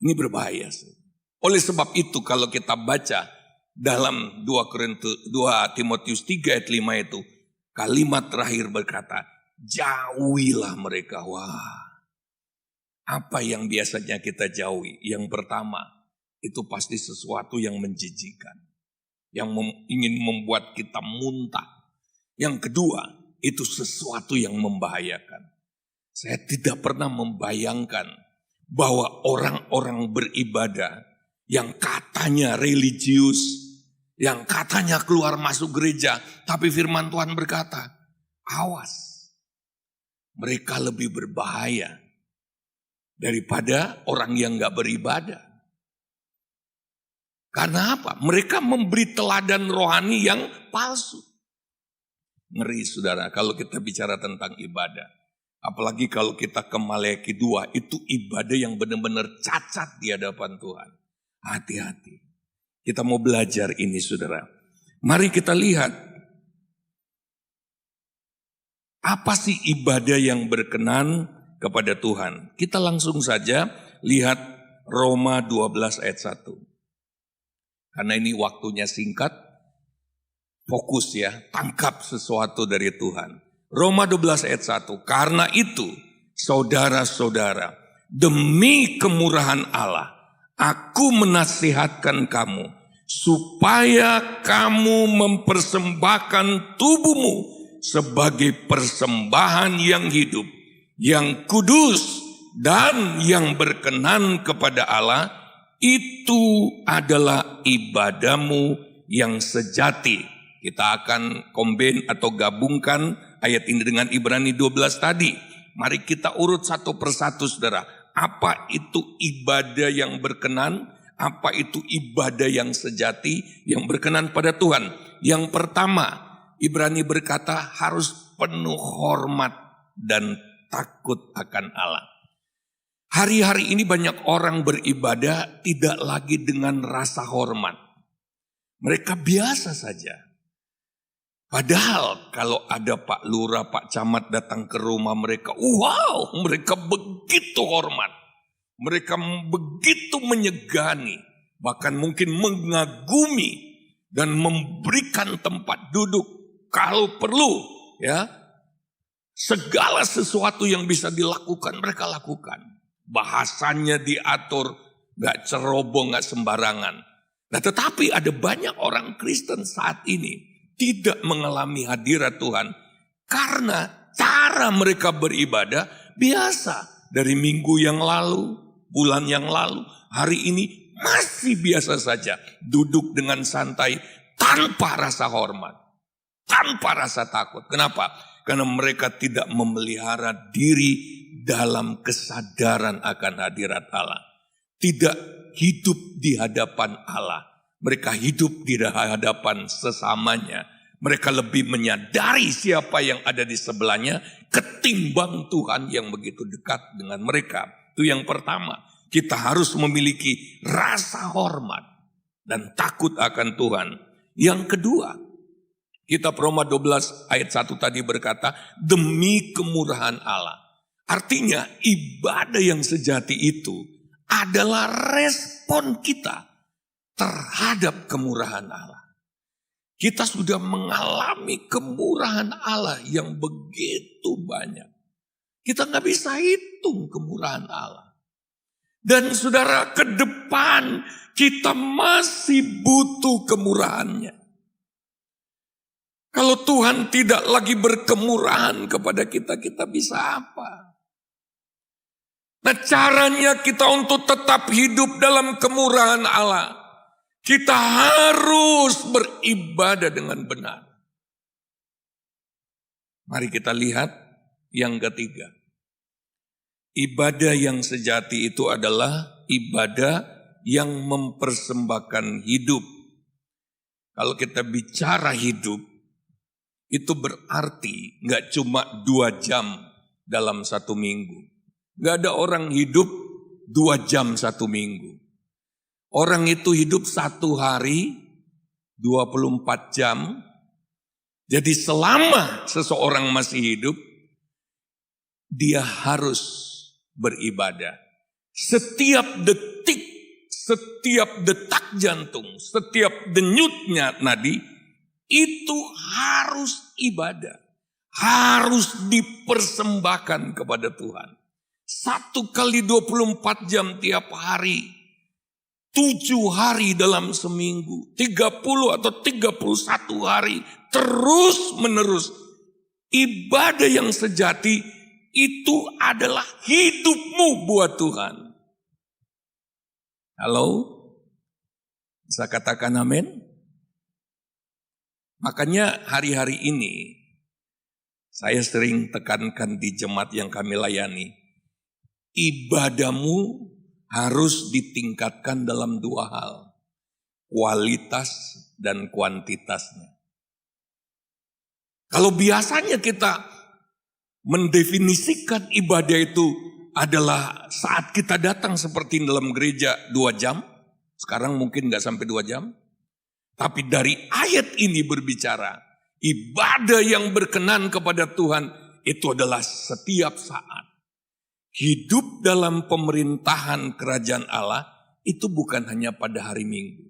Ini berbahaya. Oleh sebab itu kalau kita baca dalam 2 Timotius 3 ayat 5 itu. Kalimat terakhir berkata, jauhilah mereka. Wah. Apa yang biasanya kita jauhi? Yang pertama, itu pasti sesuatu yang menjijikan. Yang ingin membuat kita muntah. Yang kedua, itu sesuatu yang membahayakan. Saya tidak pernah membayangkan bahwa orang-orang beribadah yang katanya religius, yang katanya keluar masuk gereja, tapi firman Tuhan berkata, awas, mereka lebih berbahaya daripada orang yang gak beribadah. Karena apa? Mereka memberi teladan rohani yang palsu. Ngeri saudara kalau kita bicara tentang ibadah. Apalagi kalau kita ke Maleakhi 2, itu ibadah yang benar-benar cacat di hadapan Tuhan. Hati-hati. Kita mau belajar ini saudara. Mari kita lihat. Apa sih ibadah yang berkenan kepada Tuhan? Kita langsung saja lihat Roma 12 ayat 1. Karena ini waktunya singkat. Fokus ya, tangkap sesuatu dari Tuhan. Roma 12 ayat 1. Karena itu, saudara-saudara, demi kemurahan Allah, aku menasihatkan kamu, supaya kamu mempersembahkan tubuhmu sebagai persembahan yang hidup, yang kudus, dan yang berkenan kepada Allah, itu adalah ibadahmu yang sejati. Kita akan combine atau gabungkan ayat ini dengan Ibrani 12 tadi. Mari kita urut satu persatu saudara. Apa itu ibadah yang berkenan? Apa itu ibadah yang sejati, yang berkenan pada Tuhan? Yang pertama, Ibrani berkata harus penuh hormat dan takut akan Allah. Hari-hari ini banyak orang beribadah tidak lagi dengan rasa hormat. Mereka biasa saja. Padahal kalau ada Pak Lurah, Pak Camat datang ke rumah mereka, wow, mereka begitu hormat. Mereka begitu menyegani, bahkan mungkin mengagumi dan memberikan tempat duduk. Kalau perlu, ya, segala sesuatu yang bisa dilakukan mereka lakukan. Bahasanya diatur, gak ceroboh, gak sembarangan. Nah, tetapi ada banyak orang Kristen saat ini tidak mengalami hadirat Tuhan karena cara mereka beribadah biasa. Dari minggu yang lalu, bulan yang lalu, hari ini masih biasa saja. Duduk dengan santai tanpa rasa hormat, tanpa rasa takut. Kenapa? Karena mereka tidak memelihara diri dalam kesadaran akan hadirat Allah. Tidak hidup di hadapan Allah. Mereka hidup di hadapan sesamanya. Mereka lebih menyadari siapa yang ada di sebelahnya ketimbang Tuhan yang begitu dekat dengan mereka. Itu yang pertama. Kita harus memiliki rasa hormat dan takut akan Tuhan. Yang kedua, Kitab Roma 12 ayat 1 tadi berkata, demi kemurahan Allah. Artinya ibadah yang sejati itu adalah respon kita terhadap kemurahan Allah. Kita sudah mengalami kemurahan Allah yang begitu banyak. Kita nggak bisa hitung kemurahan Allah. Dan saudara, ke depan kita masih butuh kemurahannya. Kalau Tuhan tidak lagi berkemurahan kepada kita, kita bisa apa? Nah, caranya kita untuk tetap hidup dalam kemurahan Allah, kita harus beribadah dengan benar. Mari kita lihat yang ketiga. Ibadah yang sejati itu adalah ibadah yang mempersembahkan hidup. Kalau kita bicara hidup, itu berarti gak cuma 2 jam dalam 1 minggu. Gak ada orang hidup 2 jam 1 minggu. Orang itu hidup 1 hari 24 jam. Jadi selama seseorang masih hidup, dia harus beribadah. Setiap detik, setiap detak jantung, setiap denyutnya nadi, itu harus ibadah. Harus dipersembahkan kepada Tuhan. 1 kali 24 jam tiap hari. 7 hari dalam seminggu. 30 atau 31 hari. Terus menerus. Ibadah yang sejati itu adalah hidupmu buat Tuhan. Halo? Bisa katakan amin? Makanya hari-hari ini saya sering tekankan di jemaat yang kami layani. Ibadahmu harus ditingkatkan dalam 2 hal. Kualitas dan kuantitasnya. Kalau biasanya kita mendefinisikan ibadah itu adalah saat kita datang seperti dalam gereja 2 jam. Sekarang mungkin gak sampai 2 jam. Tapi dari ayat ini berbicara, ibadah yang berkenan kepada Tuhan itu adalah setiap saat. Hidup dalam pemerintahan kerajaan Allah itu bukan hanya pada hari Minggu.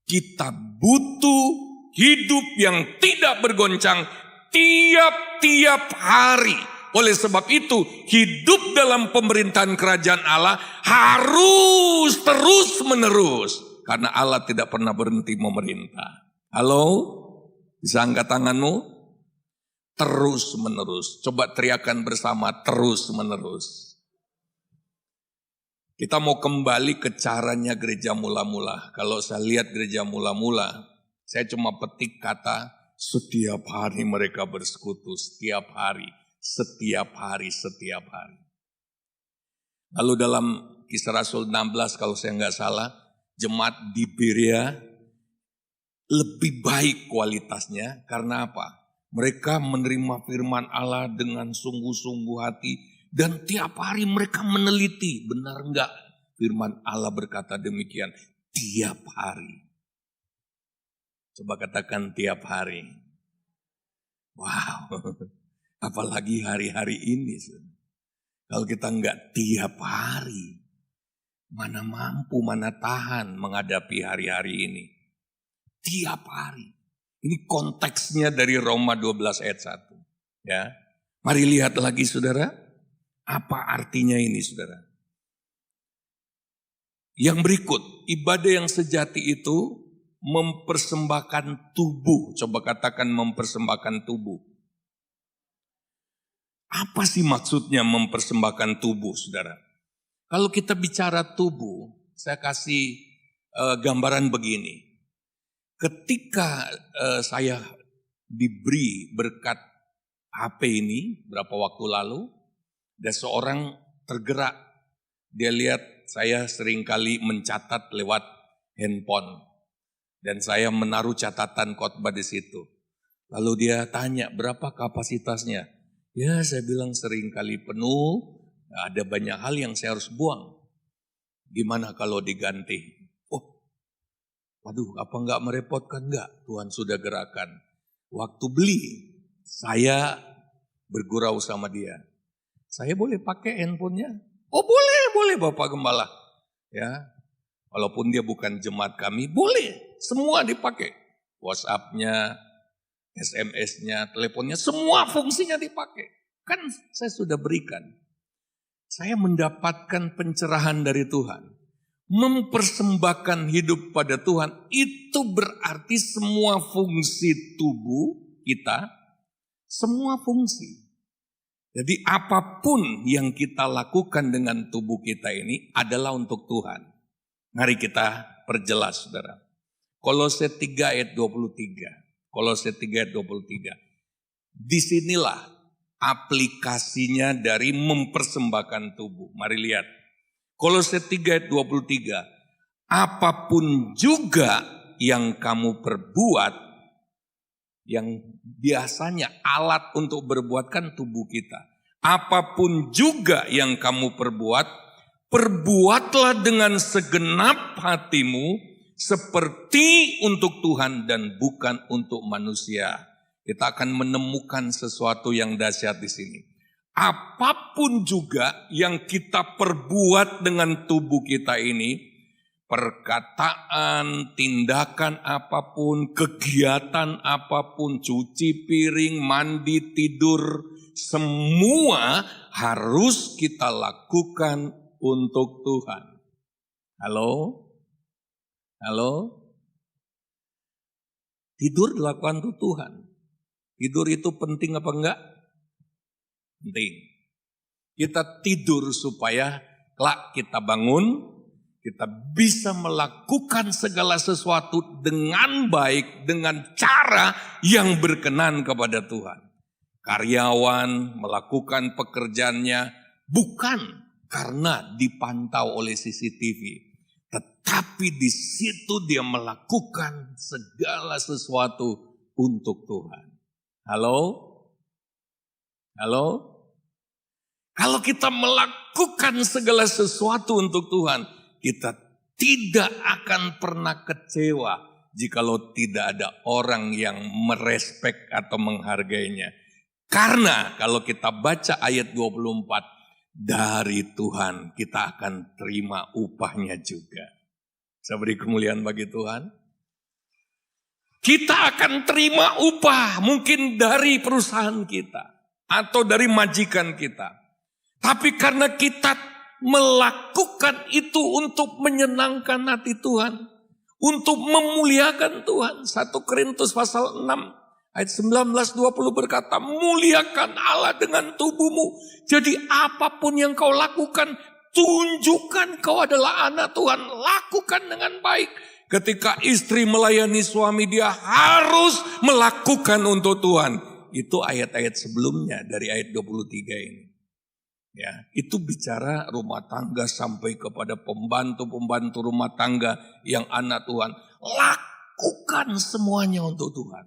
Kita butuh hidup yang tidak bergoncang tiap-tiap hari. Oleh sebab itu, hidup dalam pemerintahan kerajaan Allah harus terus menerus. Karena Allah tidak pernah berhenti memerintah. Halo? Bisa angkat tanganmu? Terus menerus. Coba teriakan bersama, terus menerus. Kita mau kembali ke caranya gereja mula-mula. Kalau saya lihat gereja mula-mula, saya cuma petik kata, setiap hari mereka bersekutu, setiap hari, setiap hari, setiap hari. Lalu dalam Kisah Rasul 16 kalau saya nggak salah, jemaat di Berea lebih baik kualitasnya karena apa? Mereka menerima firman Allah dengan sungguh-sungguh hati dan tiap hari mereka meneliti benar enggak firman Allah berkata demikian tiap hari. Coba katakan tiap hari. Wow, apalagi hari-hari ini. Kalau kita enggak tiap hari. Mana mampu, mana tahan menghadapi hari-hari ini. Tiap hari. Ini konteksnya dari Roma 12 ayat 1. Ya. Mari lihat lagi saudara, apa artinya ini saudara. Yang berikut, ibadah yang sejati itu mempersembahkan tubuh. Coba katakan mempersembahkan tubuh. Apa sih maksudnya mempersembahkan tubuh saudara? Kalau kita bicara tubuh, saya kasih gambaran begini. Ketika saya diberi berkat HP ini berapa waktu lalu, ada seorang tergerak. Dia lihat saya seringkali mencatat lewat handphone. Dan saya menaruh catatan khotbah di situ. Lalu dia tanya, berapa kapasitasnya? Ya, saya bilang seringkali penuh, ada banyak hal yang saya harus buang. Gimana kalau diganti? Oh, waduh, apa enggak merepotkan? Enggak, Tuhan sudah gerakan. Waktu beli, saya bergurau sama dia. Saya boleh pakai handphonenya? Oh boleh Bapak Gembala. Ya, walaupun dia bukan jemaat kami, boleh. Semua dipakai. WhatsApp-nya, SMS-nya, teleponnya, semua fungsinya dipakai. Kan saya sudah berikan. Saya mendapatkan pencerahan dari Tuhan. Mempersembahkan hidup pada Tuhan, itu berarti semua fungsi tubuh kita, semua fungsi. Jadi apapun yang kita lakukan dengan tubuh kita ini adalah untuk Tuhan. Mari kita perjelas saudara. Kolose 3 ayat 23. Kolose 3 ayat 23. Disinilah aplikasinya dari mempersembahkan tubuh. Mari lihat. Kolose 3 ayat 23. Apapun juga yang kamu perbuat, yang biasanya alat untuk berbuat kan tubuh kita. Apapun juga yang kamu perbuat, perbuatlah dengan segenap hatimu, seperti untuk Tuhan dan bukan untuk manusia. Kita akan menemukan sesuatu yang dahsyat di sini. Apapun juga yang kita perbuat dengan tubuh kita ini, perkataan, tindakan apapun, kegiatan apapun, cuci piring, mandi, tidur, semua harus kita lakukan untuk Tuhan. Halo? Tidur dilakukan untuk Tuhan. Tidur itu penting apa enggak? Penting. Kita tidur supaya kelak kita bangun, kita bisa melakukan segala sesuatu dengan baik, dengan cara yang berkenan kepada Tuhan. Karyawan melakukan pekerjaannya bukan karena dipantau oleh CCTV. Tetapi di situ dia melakukan segala sesuatu untuk Tuhan. Halo? Kalau kita melakukan segala sesuatu untuk Tuhan, kita tidak akan pernah kecewa jikalau tidak ada orang yang merespek atau menghargainya. Karena kalau kita baca ayat 24, dari Tuhan kita akan terima upahnya juga. Saya beri kemuliaan bagi Tuhan. Kita akan terima upah mungkin dari perusahaan kita atau dari majikan kita. Tapi karena kita melakukan itu untuk menyenangkan hati Tuhan, untuk memuliakan Tuhan. 1 Korintus pasal 6 ayat 19-20 berkata, muliakan Allah dengan tubuhmu. Jadi apapun yang kau lakukan, tunjukkan kau adalah anak Tuhan. Lakukan dengan baik. Ketika istri melayani suami, dia harus melakukan untuk Tuhan. Itu ayat-ayat sebelumnya dari ayat 23 ini. Ya, itu bicara rumah tangga sampai kepada pembantu-pembantu rumah tangga yang anak Tuhan. Lakukan semuanya untuk Tuhan.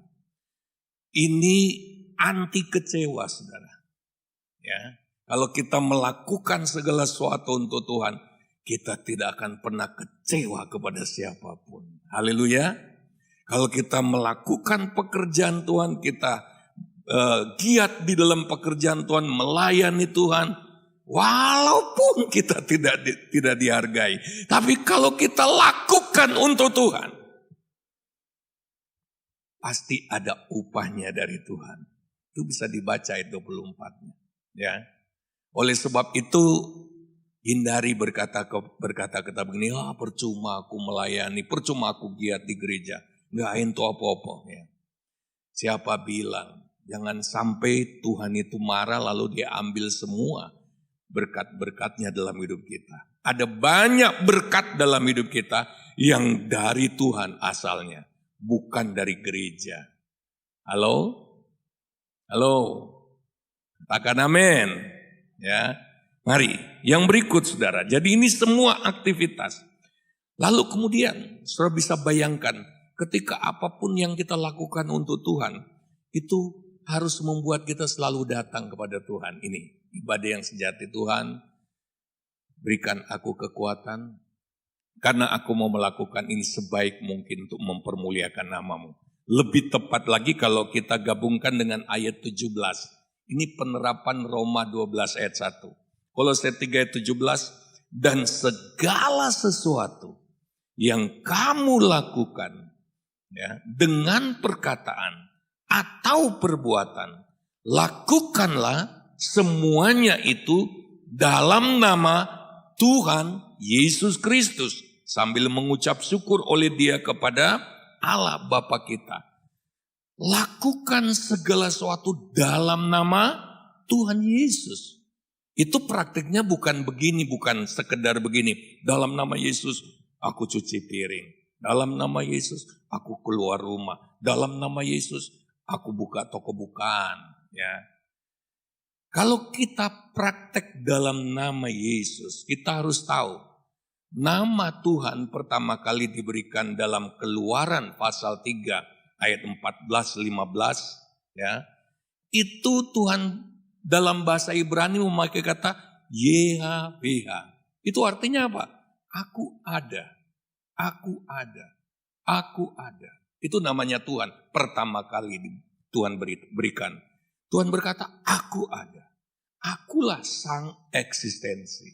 Ini anti kecewa, saudara. Ya, kalau kita melakukan segala sesuatu untuk Tuhan, kita tidak akan pernah kecewa kepada siapapun. Haleluya. Kalau kita melakukan pekerjaan Tuhan, kita giat di dalam pekerjaan Tuhan, melayani Tuhan, walaupun kita tidak dihargai. Tapi kalau kita lakukan untuk Tuhan, pasti ada upahnya dari Tuhan. Itu bisa dibaca ayat 24-nya. Ya. Oleh sebab itu hindari berkata begini, percuma aku melayani, percuma aku giat di gereja. Nggak ento apa-apa. Ya. Siapa bilang, jangan sampai Tuhan itu marah lalu dia ambil semua berkat-berkatnya dalam hidup kita. Ada banyak berkat dalam hidup kita yang dari Tuhan asalnya, bukan dari gereja. Halo? Halo? Katakan amin. Ya. Mari, yang berikut saudara. Jadi ini semua aktivitas. Lalu kemudian, saudara bisa bayangkan ketika apapun yang kita lakukan untuk Tuhan, itu harus membuat kita selalu datang kepada Tuhan. Ini ibadah yang sejati. Tuhan, berikan aku kekuatan, karena aku mau melakukan ini sebaik mungkin untuk mempermuliakan nama-Mu. Lebih tepat lagi kalau kita gabungkan dengan ayat 17. Ini penerapan Roma 12 ayat 1. Kolose 3 ayat 17, dan segala sesuatu yang kamu lakukan ya, dengan perkataan atau perbuatan, lakukanlah semuanya itu dalam nama Tuhan Yesus Kristus, sambil mengucap syukur oleh Dia kepada Allah Bapa kita. Lakukan segala sesuatu dalam nama Tuhan Yesus. Itu praktiknya bukan begini, bukan sekedar begini. Dalam nama Yesus aku cuci piring. Dalam nama Yesus aku keluar rumah. Dalam nama Yesus aku buka toko bukaan. Ya. Kalau kita praktek dalam nama Yesus, kita harus tahu nama Tuhan pertama kali diberikan dalam Keluaran pasal 3 ayat 14-15. Ya. Itu Tuhan dalam bahasa Ibrani memakai kata YHWH. Itu artinya apa? Aku ada, aku ada, aku ada. Itu namanya Tuhan pertama kali Tuhan berikan. Tuhan berkata, aku ada. Akulah sang eksistensi.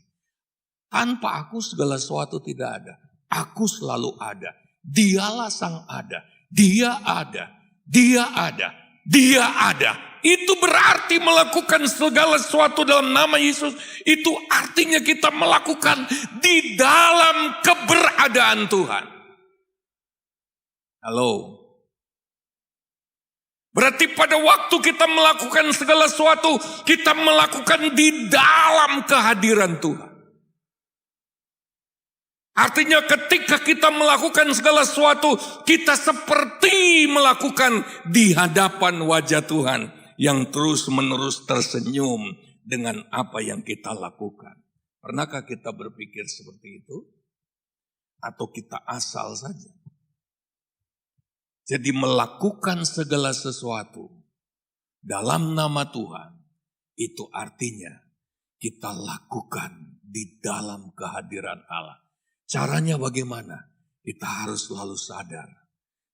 Tanpa aku segala sesuatu tidak ada. Aku selalu ada. Dialah sang ada. Dia ada. Dia ada. Dia ada. Itu berarti melakukan segala sesuatu dalam nama Yesus. Itu artinya kita melakukan di dalam keberadaan Tuhan. Halo. Berarti pada waktu kita melakukan segala sesuatu, kita melakukan di dalam kehadiran Tuhan. Artinya ketika kita melakukan segala sesuatu, kita seperti melakukan di hadapan wajah Tuhan yang terus-menerus tersenyum dengan apa yang kita lakukan. Pernahkah kita berpikir seperti itu? Atau kita asal saja? Jadi melakukan segala sesuatu dalam nama Tuhan, itu artinya kita lakukan di dalam kehadiran Allah. Caranya bagaimana? Kita harus selalu sadar.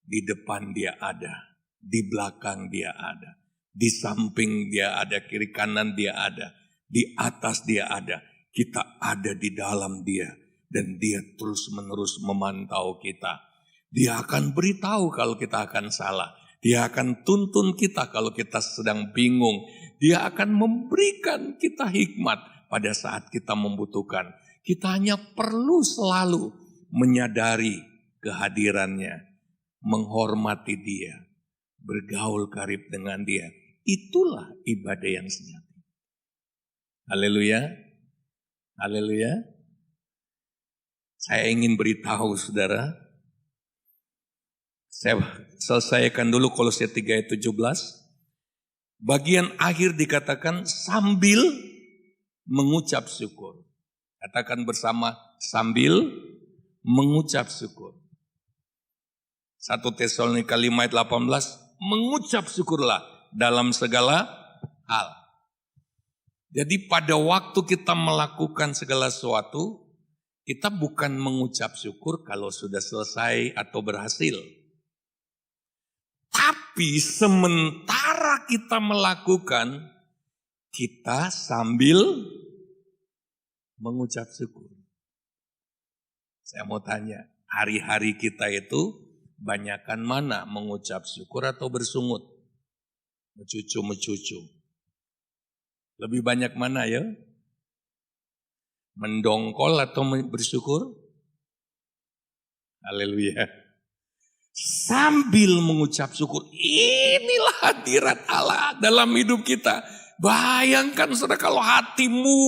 Di depan Dia ada, di belakang Dia ada, di samping Dia ada, kiri kanan Dia ada, di atas Dia ada. Kita ada di dalam Dia dan Dia terus-menerus memantau kita. Dia akan beritahu kalau kita akan salah. Dia akan tuntun kita kalau kita sedang bingung. Dia akan memberikan kita hikmat pada saat kita membutuhkan. Kita hanya perlu selalu menyadari kehadirannya, menghormati Dia, bergaul karib dengan Dia. Itulah ibadah yang sejati. Haleluya. Haleluya. Saya ingin beritahu saudara, saya selesaikan dulu Kolose 3 ayat 17. Bagian akhir dikatakan sambil mengucap syukur. Katakan bersama, sambil mengucap syukur. 1 Tesalonika 5 ayat 18, mengucap syukurlah dalam segala hal. Jadi pada waktu kita melakukan segala sesuatu, kita bukan mengucap syukur kalau sudah selesai atau berhasil. Tapi sementara kita melakukan, kita sambil mengucap syukur. Saya mau tanya, hari-hari kita itu Banyakan mana mengucap syukur atau bersungut? Mencucu. Lebih banyak mana ya? Mendongkol atau bersyukur? Haleluya. Sambil mengucap syukur, inilah hadirat Allah dalam hidup kita. Bayangkan saudara, kalau hatimu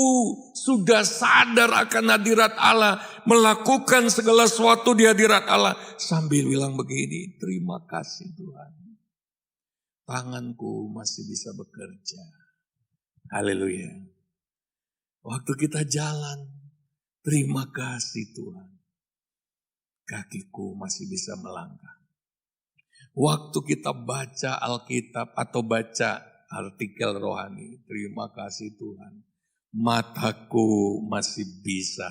sudah sadar akan hadirat Allah, melakukan segala sesuatu di hadirat Allah, sambil bilang begini, terima kasih Tuhan, tanganku masih bisa bekerja. Haleluya. Waktu kita jalan, terima kasih Tuhan, kakiku masih bisa melangkah. Waktu kita baca Alkitab atau baca artikel rohani, terima kasih Tuhan, mataku masih bisa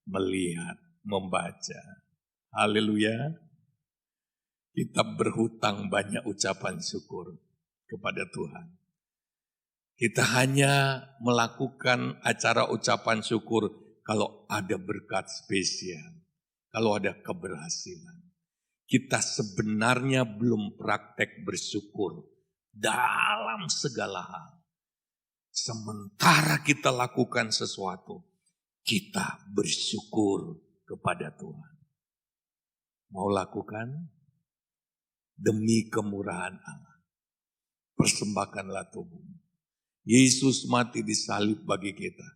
melihat, membaca. Haleluya. Kita berhutang banyak ucapan syukur kepada Tuhan. Kita hanya melakukan acara ucapan syukur kalau ada berkat spesial, kalau ada keberhasilan. Kita sebenarnya belum praktek bersyukur dalam segala hal. Sementara kita lakukan sesuatu, kita bersyukur kepada Tuhan. Mau lakukan? Demi kemurahan Allah, persembahkanlah tubuh. Yesus mati di salib bagi kita.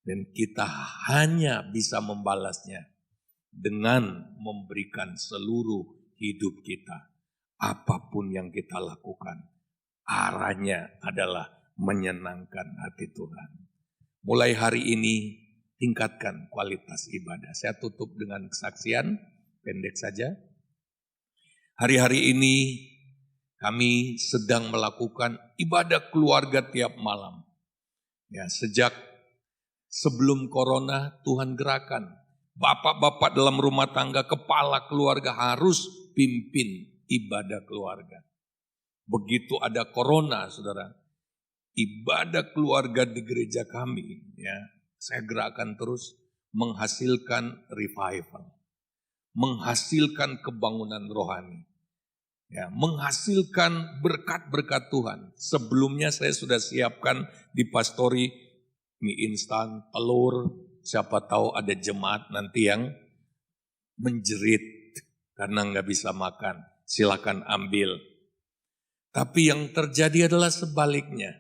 Dan kita hanya bisa membalasnya dengan memberikan seluruh hidup kita. Apapun yang kita lakukan, arahnya adalah menyenangkan hati Tuhan. Mulai hari ini, tingkatkan kualitas ibadah. Saya tutup dengan kesaksian, pendek saja. Hari-hari ini kami sedang melakukan ibadah keluarga tiap malam. Ya, sejak sebelum corona, Tuhan gerakan. Bapak-bapak dalam rumah tangga, kepala keluarga harus pimpin ibadah keluarga. Begitu ada corona, saudara, ibadah keluarga di gereja kami, ya, saya gerakkan terus menghasilkan revival, menghasilkan kebangunan rohani, ya, menghasilkan berkat-berkat Tuhan. Sebelumnya saya sudah siapkan di pastori mie instan, telur. Siapa tahu ada jemaat nanti yang menjerit karena nggak bisa makan. Silakan ambil. Tapi yang terjadi adalah sebaliknya.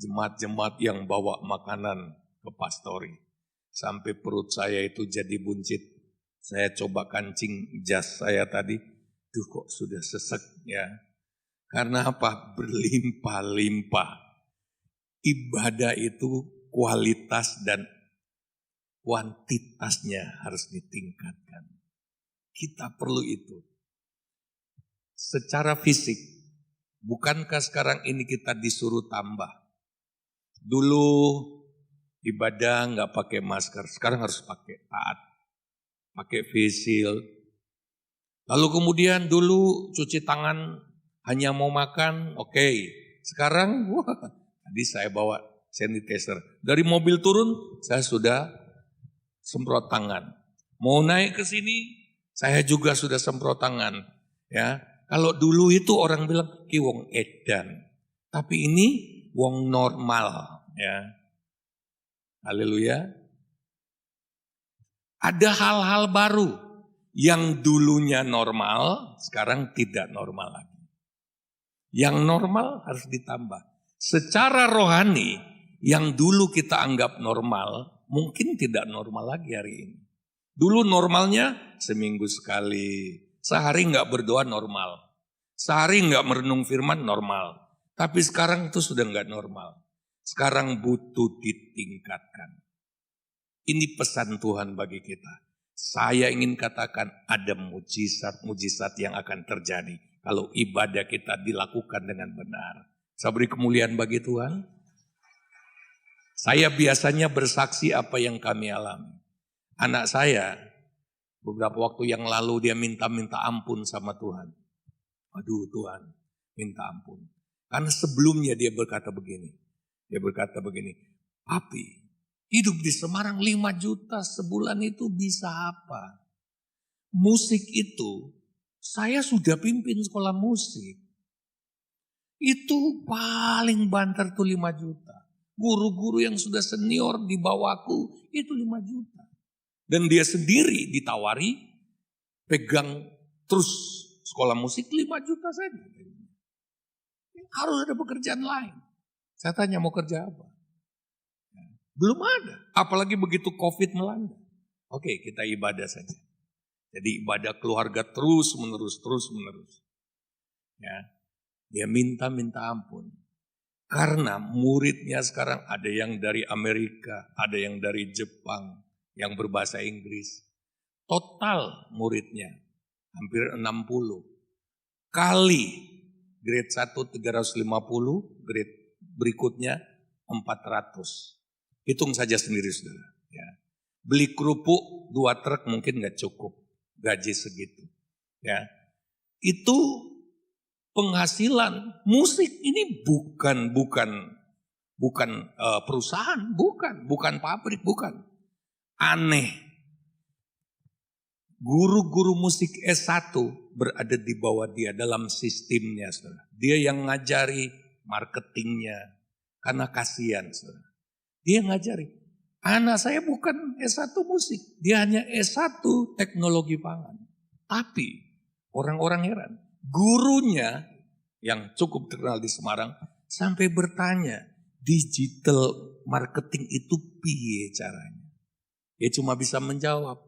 Jemaat-jemaat yang bawa makanan ke pastori. Sampai perut saya itu jadi buncit. Saya coba kancing jas saya tadi. Duh, kok sudah sesek ya. Karena apa? Berlimpah-limpah. Ibadah itu kualitas dan kuantitasnya harus ditingkatkan. Kita perlu itu. Secara fisik, bukankah sekarang ini kita disuruh tambah? Dulu ibadah nggak pakai masker, sekarang harus pakai taat, pakai face shield. Lalu kemudian dulu cuci tangan hanya mau makan, oke. Sekarang, tadi saya bawa sanitizer. Dari mobil turun, saya sudah semprot tangan. Mau naik ke sini, saya juga sudah semprot tangan. Ya, kalau dulu itu orang bilang ki wong edan, tapi ini wong normal. Ya, haleluya. Ada hal-hal baru yang dulunya normal, sekarang tidak normal lagi. Yang normal harus ditambah. Secara rohani, yang dulu kita anggap normal, mungkin tidak normal lagi hari ini. Dulu normalnya seminggu sekali, sehari nggak berdoa normal, sehari nggak merenung firman normal. Tapi sekarang itu sudah nggak normal. Sekarang butuh ditingkatkan. Ini pesan Tuhan bagi kita. Saya ingin katakan ada mujizat-mujizat yang akan terjadi kalau ibadah kita dilakukan dengan benar. Saya beri kemuliaan bagi Tuhan. Saya biasanya bersaksi apa yang kami alami. Anak saya beberapa waktu yang lalu dia minta ampun sama Tuhan. Aduh Tuhan, minta ampun. Karena sebelumnya dia berkata begini. Papi, hidup di Semarang 5 juta sebulan itu bisa apa? Musik itu Saya sudah pimpin sekolah musik. Itu paling banter tuh 5 juta. Guru-guru yang sudah senior di bawahku itu 5 juta. Dan dia sendiri ditawari pegang terus sekolah musik 5 juta saja. Harus ada pekerjaan lain. Saya tanya mau kerja apa? Belum ada. Apalagi begitu COVID melanda. Oke, kita ibadah saja. Jadi ibadah keluarga terus menerus. Ya, dia minta ampun. Karena muridnya sekarang ada yang dari Amerika, ada yang dari Jepang, yang berbahasa Inggris. Total muridnya hampir 60. Kali grade 1 350, grade berikutnya 400. Hitung saja sendiri saudara. Ya. Beli kerupuk 2 truk mungkin gak cukup. Gaji segitu. Ya. Itu penghasilan musik ini bukan perusahaan, bukan pabrik, bukan. Aneh. Guru-guru musik S1 berada di bawah dia dalam sistemnya, saudara. Dia yang ngajari marketingnya, karena kasihan, saudara. Dia ngajari. Anak saya bukan S1 musik, dia hanya S1 teknologi pangan. Tapi orang-orang heran, gurunya yang cukup terkenal di Semarang sampai bertanya, digital marketing itu piye caranya? Dia cuma bisa menjawab,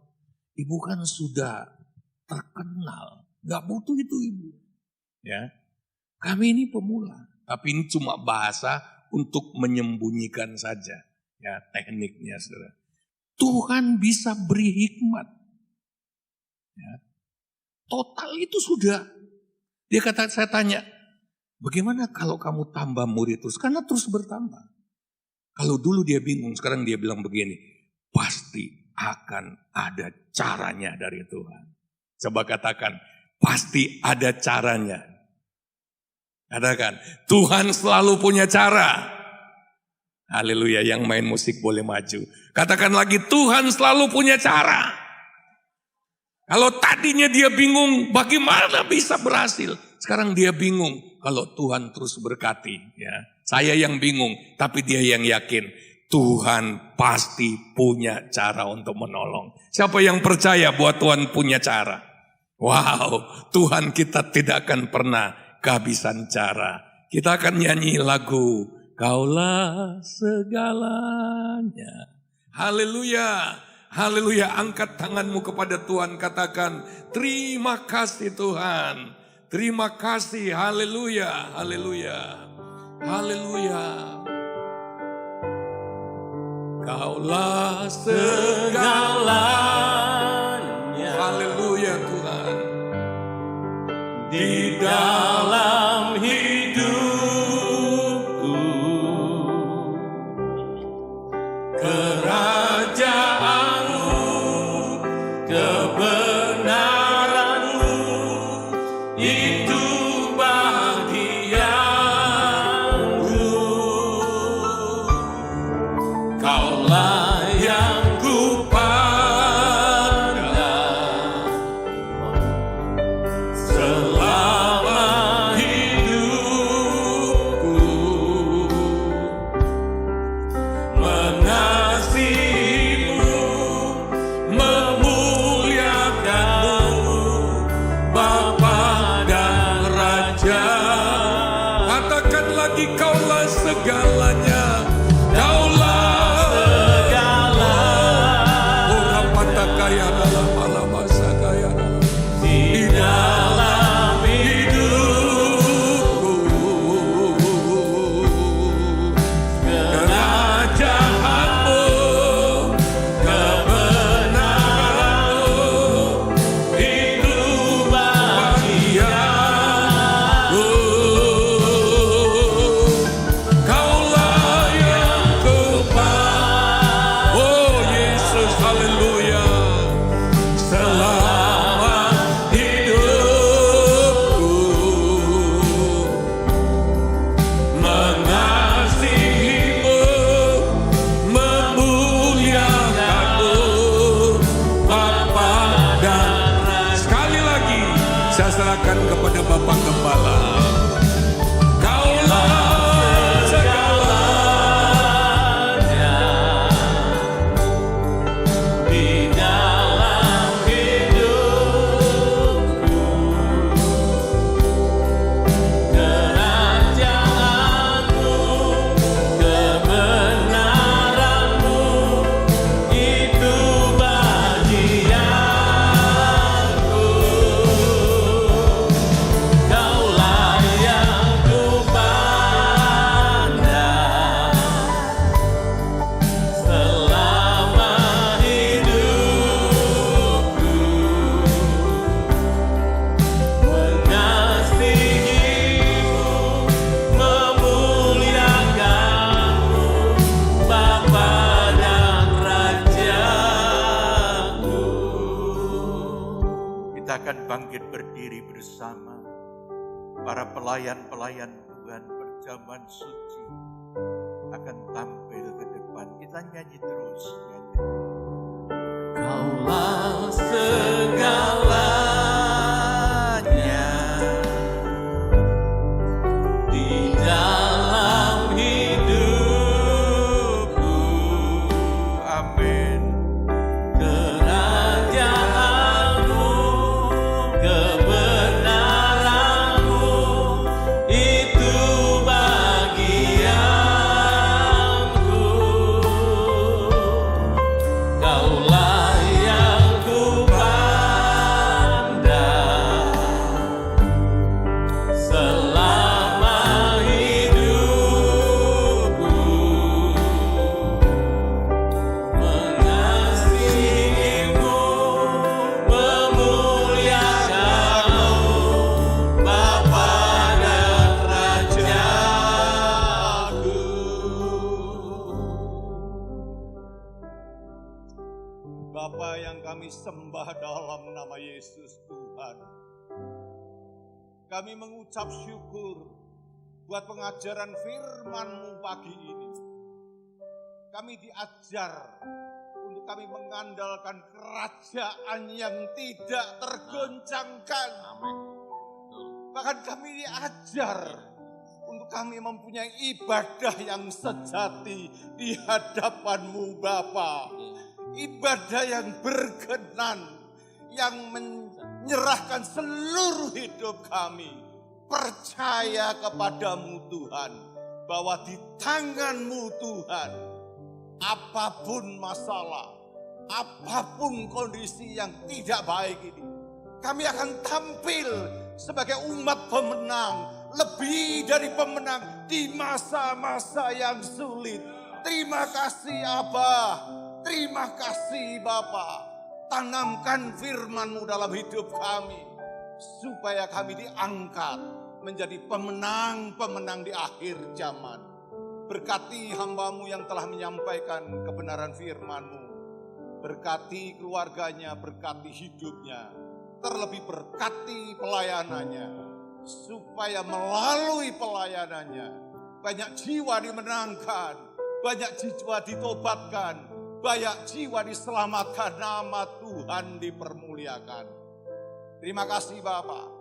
ibu kan sudah terkenal, gak butuh itu ibu. Ya, kami ini pemula, tapi ini cuma bahasa untuk menyembunyikan saja. Ya, tekniknya saudara. Tuhan bisa beri hikmat. Ya. Total itu sudah. Dia kata, saya tanya, bagaimana kalau kamu tambah murid terus? Karena terus bertambah. Kalau dulu dia bingung, sekarang dia bilang begini, pasti akan ada caranya dari Tuhan. Coba katakan, pasti ada caranya. Katakan, Tuhan selalu punya cara. Haleluya, yang main musik boleh maju. Katakan lagi, Tuhan selalu punya cara. Kalau tadinya dia bingung, bagaimana bisa berhasil? Sekarang dia bingung, kalau Tuhan terus berkati. Ya. Saya yang bingung, tapi dia yang yakin. Tuhan pasti punya cara untuk menolong. Siapa yang percaya bahwa Tuhan punya cara? Wow, Tuhan kita tidak akan pernah kehabisan cara. Kita akan nyanyi lagu, Kaulah segalanya. Haleluya. Haleluya. Angkat tanganmu kepada Tuhan. Katakan, terima kasih Tuhan. Terima kasih. Haleluya. Haleluya. Haleluya. Kaulah segalanya. Haleluya Tuhan. Di dalam hidupku, kerajaanmu, kebenaranmu, itu bahagiaku. Kaulah yang ku pandang selama Saya serahkan kepada Bapak Gembala. Kaulah segalanya di dalam hidupku. Kerajaanmu, kebenaranmu, itu bagianku. Kaulah yang kupandang selama hidupku. Mengasihimu, memuliakanmu, Bapa dan Rajaku. Kita akan bangkit berdiri bersama para pelayan-pelayan Tuhan berjaman suci akan tampil ke depan. Kita nyanyi terus. Nyanyi. Kaulah segalanya di dalam hidupku. Amin. Kerajaanmu, kebenaranmu, itu bagianku. Kaulah yang kupandang selama hidupku. Mengasihimu, memuliakanmu, Bapa dan Rajaku. Bapa yang kami sembah dalam nama Yesus Tuhan. Kami mengucap syukur buat pengajaran firman-Mu pagi ini. Kami diajar untuk kami mengandalkan kerajaan yang tidak tergoncangkan. Amin. Bahkan kami diajar untuk kami mempunyai ibadah yang sejati di hadapan-Mu Bapa. Ibadah yang berkenan, yang menyerahkan seluruh hidup kami. Percaya kepadamu Tuhan, bahwa di tangan-Mu Tuhan, apapun masalah, apapun kondisi yang tidak baik ini, kami akan tampil sebagai umat pemenang, lebih dari pemenang di masa-masa yang sulit. Terima kasih Abah, terima kasih Bapa. Tanamkan firman-Mu dalam hidup kami, supaya kami diangkat menjadi pemenang-pemenang di akhir zaman. Berkati hamba-Mu yang telah menyampaikan kebenaran firman-Mu. Berkati keluarganya, berkati hidupnya. Terlebih berkati pelayanannya, supaya melalui pelayanannya banyak jiwa dimenangkan, banyak jiwa ditobatkan, banyak jiwa diselamatkan, nama Tuhan dipermuliakan. Terima kasih Bapa.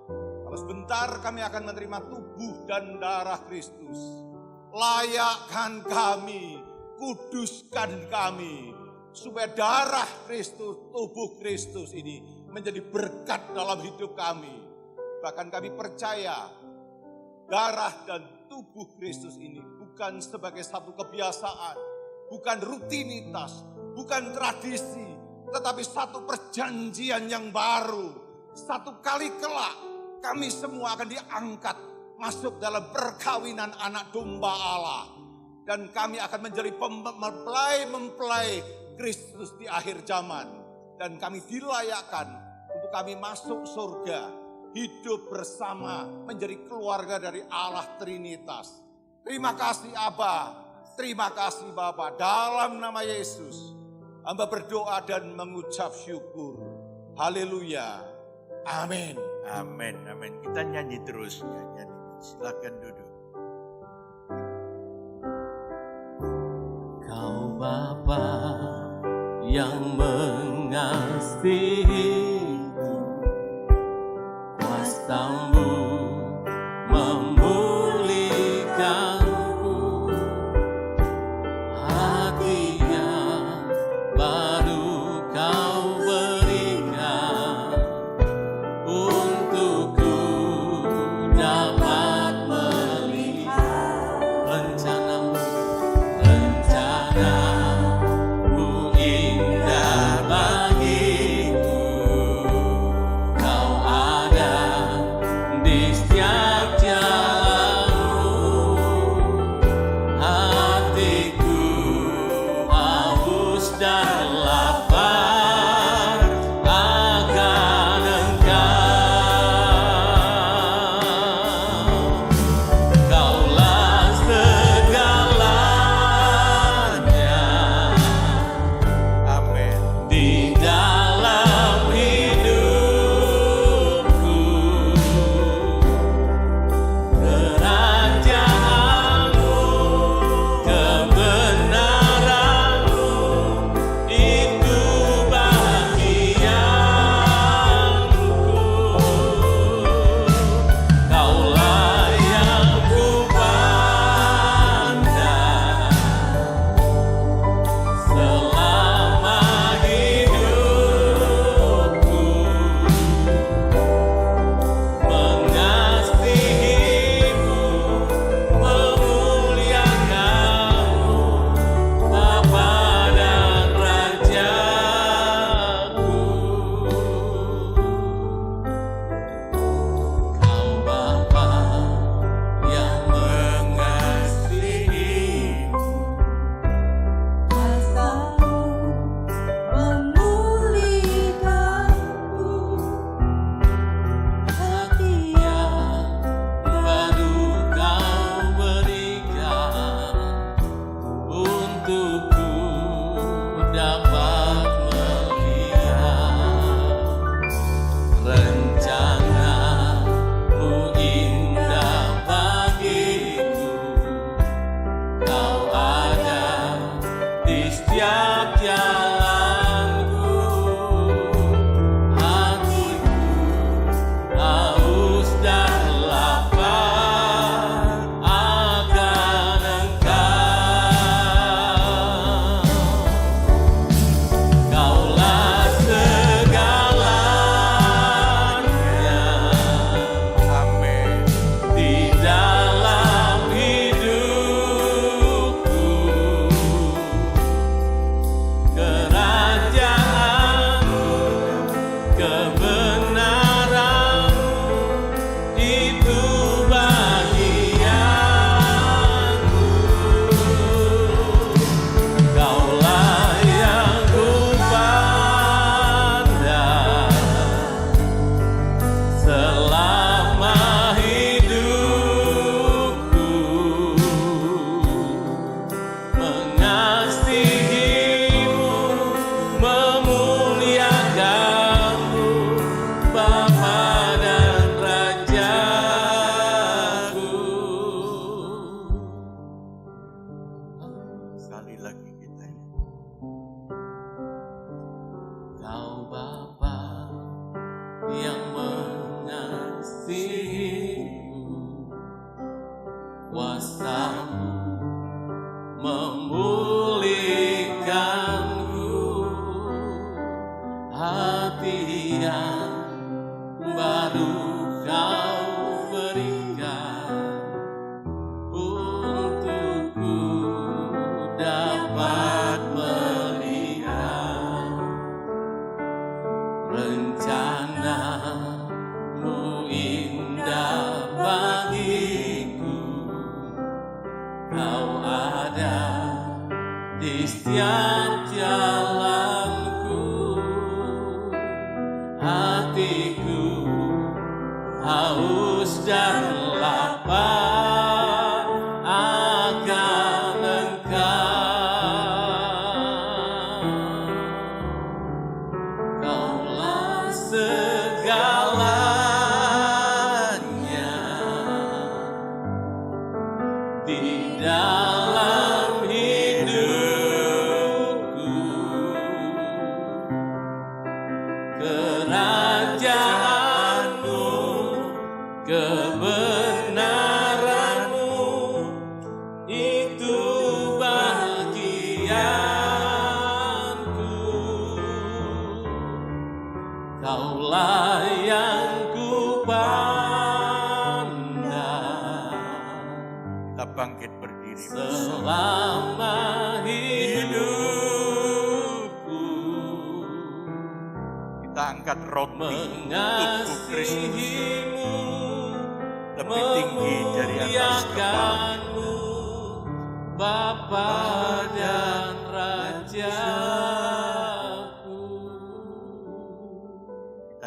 Kalau sebentar kami akan menerima tubuh dan darah Kristus. Layakkan kami, kuduskan kami, supaya darah Kristus, tubuh Kristus ini menjadi berkat dalam hidup kami. Bahkan kami percaya darah dan tubuh Kristus ini bukan sebagai satu kebiasaan, bukan rutinitas, bukan tradisi, tetapi satu perjanjian yang baru. Satu kali kelak kami semua akan diangkat masuk dalam perkawinan anak domba Allah. Dan kami akan menjadi mempelai Kristus di akhir zaman. Dan kami dilayakkan untuk kami masuk surga, hidup bersama menjadi keluarga dari Allah Trinitas. Terima kasih Abah, terima kasih Bapa. Dalam nama Yesus, hamba berdoa dan mengucap syukur. Haleluya. Amin. Amin. Amin. Kita nyanyi terus. Nyanyi. Silakan duduk. Kau Bapa yang mengasihiku,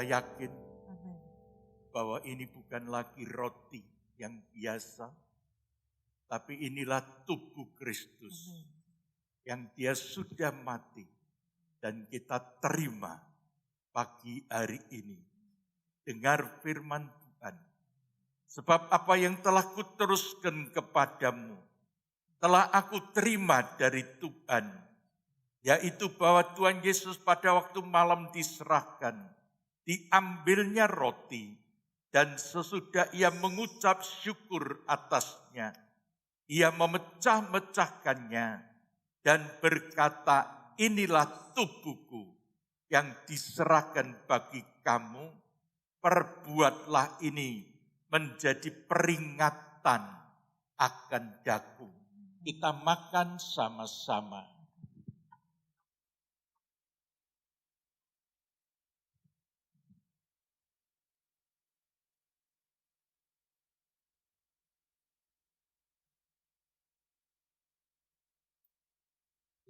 Yakin bahwa ini bukan lagi roti yang biasa, tapi inilah tubuh Kristus yang Dia sudah mati dan kita terima pagi hari ini. Dengar firman Tuhan, sebab apa yang telah kuteruskan kepadamu telah aku terima dari Tuhan, yaitu bahwa Tuhan Yesus pada waktu malam diserahkan, diambilnya roti, dan sesudah ia mengucap syukur atasnya, ia memecah-mecahkannya dan berkata, inilah tubuhku yang diserahkan bagi kamu, perbuatlah ini menjadi peringatan akan daku. Kita makan sama-sama.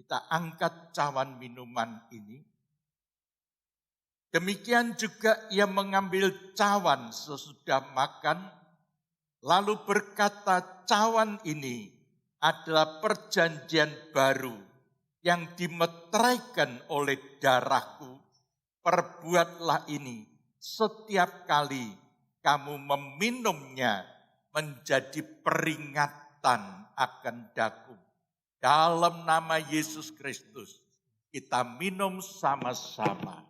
Kita angkat cawan minuman ini. Demikian juga ia mengambil cawan sesudah makan, lalu berkata, cawan ini adalah perjanjian baru yang dimeteraikan oleh darahku. Perbuatlah ini setiap kali kamu meminumnya menjadi peringatan akan daku. Dalam nama Yesus Kristus, kita minum sama-sama.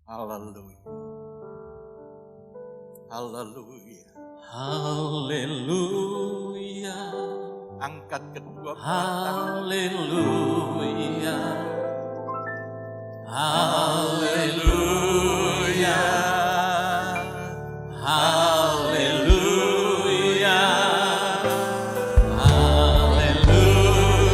Haleluya. Haleluya. Haleluya. Angkat kedua Haleluya. Haleluya. Haleluya. Haleluya.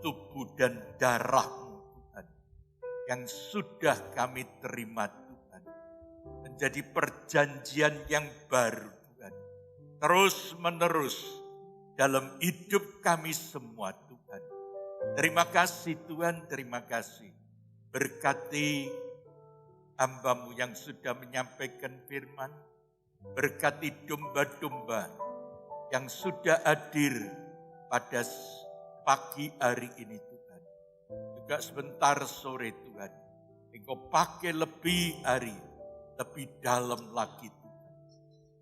tubuh dan darah-Mu Tuhan, yang sudah kami terima Tuhan, menjadi perjanjian yang baru Tuhan, terus menerus dalam hidup kami semua Tuhan. Terima kasih Tuhan, terima kasih. Berkati hamba-Mu yang sudah menyampaikan firman, berkati domba-domba yang sudah hadir pada pagi hari ini Tuhan. Juga sebentar sore Tuhan, Engkau pakai lebih hari, lebih dalam lagi Tuhan.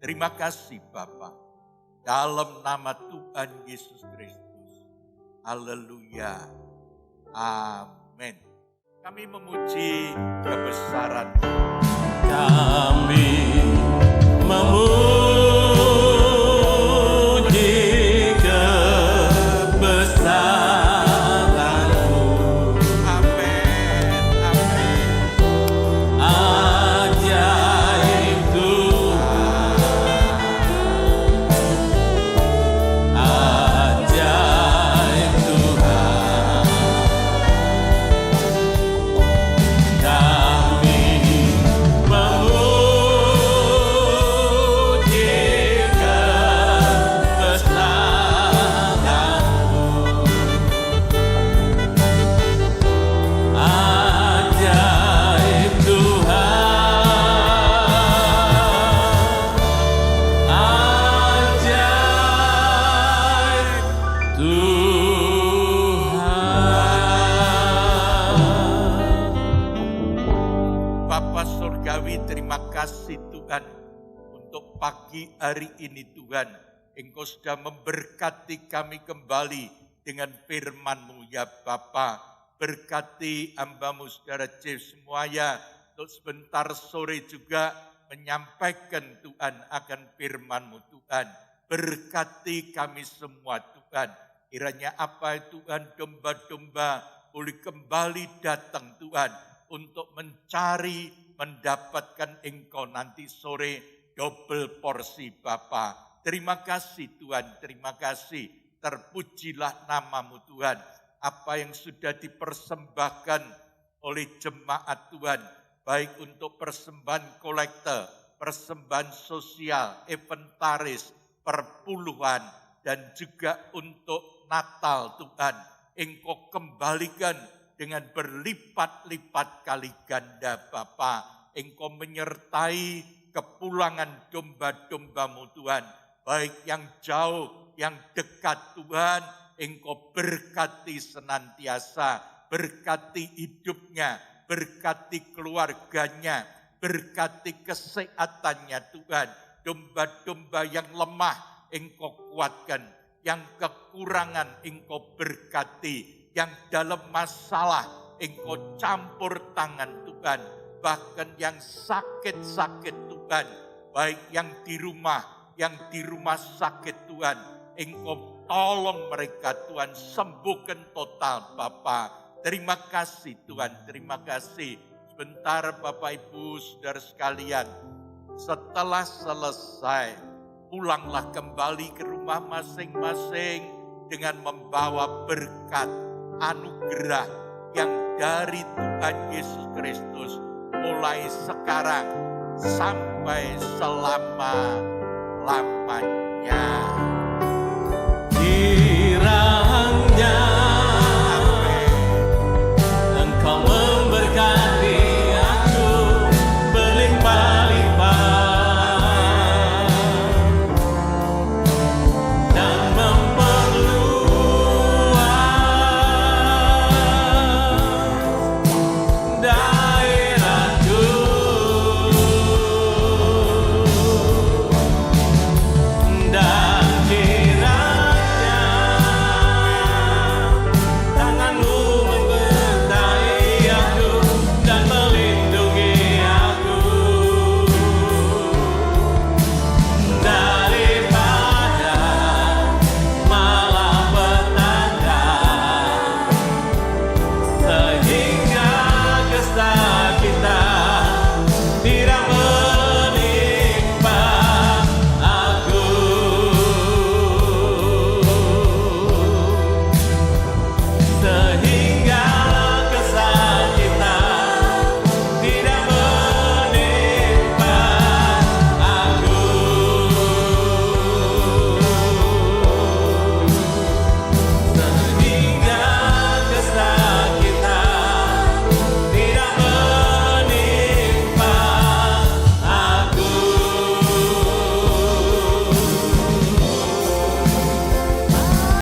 Terima kasih Bapa, dalam nama Tuhan Yesus Kristus. Haleluya. Amin. Kami memuji kebesaran. Kami memuji kebesaran-Mu. Amin. Amin. Ajaib Tuhan, ajaib Tuhan. Kami memuji kebesaran-Mu. Ajaib Tuhan, ajaib Tuhan. Bapa Surgawi, terima kasih Tuhan untuk pagi hari ini Tuhan. Engkau sudah memberkati kami kembali dengan firman-Mu ya Bapa. Berkati hamba-Mu saudara Jeff semuanya untuk sebentar sore juga menyampaikan Tuhan akan firman-Mu Tuhan. Berkati kami semua Tuhan. Kiranya apa Tuhan, domba-domba boleh kembali datang Tuhan untuk mencari, mendapatkan Engkau nanti sore double porsi Bapa. Terima kasih Tuhan, terima kasih. Terpujilah nama-Mu Tuhan. Apa yang sudah dipersembahkan oleh jemaat Tuhan, baik untuk persembahan kolektor, persembahan sosial, inventaris, perpuluhan, dan juga untuk Natal Tuhan. Engkau kembalikan dengan berlipat-lipat kali ganda Bapa. Engkau menyertai kepulangan domba-domba-Mu Tuhan, baik yang jauh, yang dekat Tuhan. Engkau berkati senantiasa, berkati hidupnya, berkati keluarganya, berkati kesehatannya Tuhan. Domba-domba yang lemah Engkau kuatkan, yang kekurangan Engkau berkati, yang dalam masalah Engkau campur tangan Tuhan, bahkan yang sakit-sakit Tuhan, baik yang di rumah sakit Tuhan, Engkau tolong mereka Tuhan, sembuhkan total Bapa. Terima kasih Tuhan, terima kasih. Sebentar Bapak Ibu Saudara sekalian, setelah selesai, pulanglah kembali ke rumah masing-masing dengan membawa berkat anugerah yang dari Tuhan Yesus Kristus mulai sekarang sampai selama-lamanya.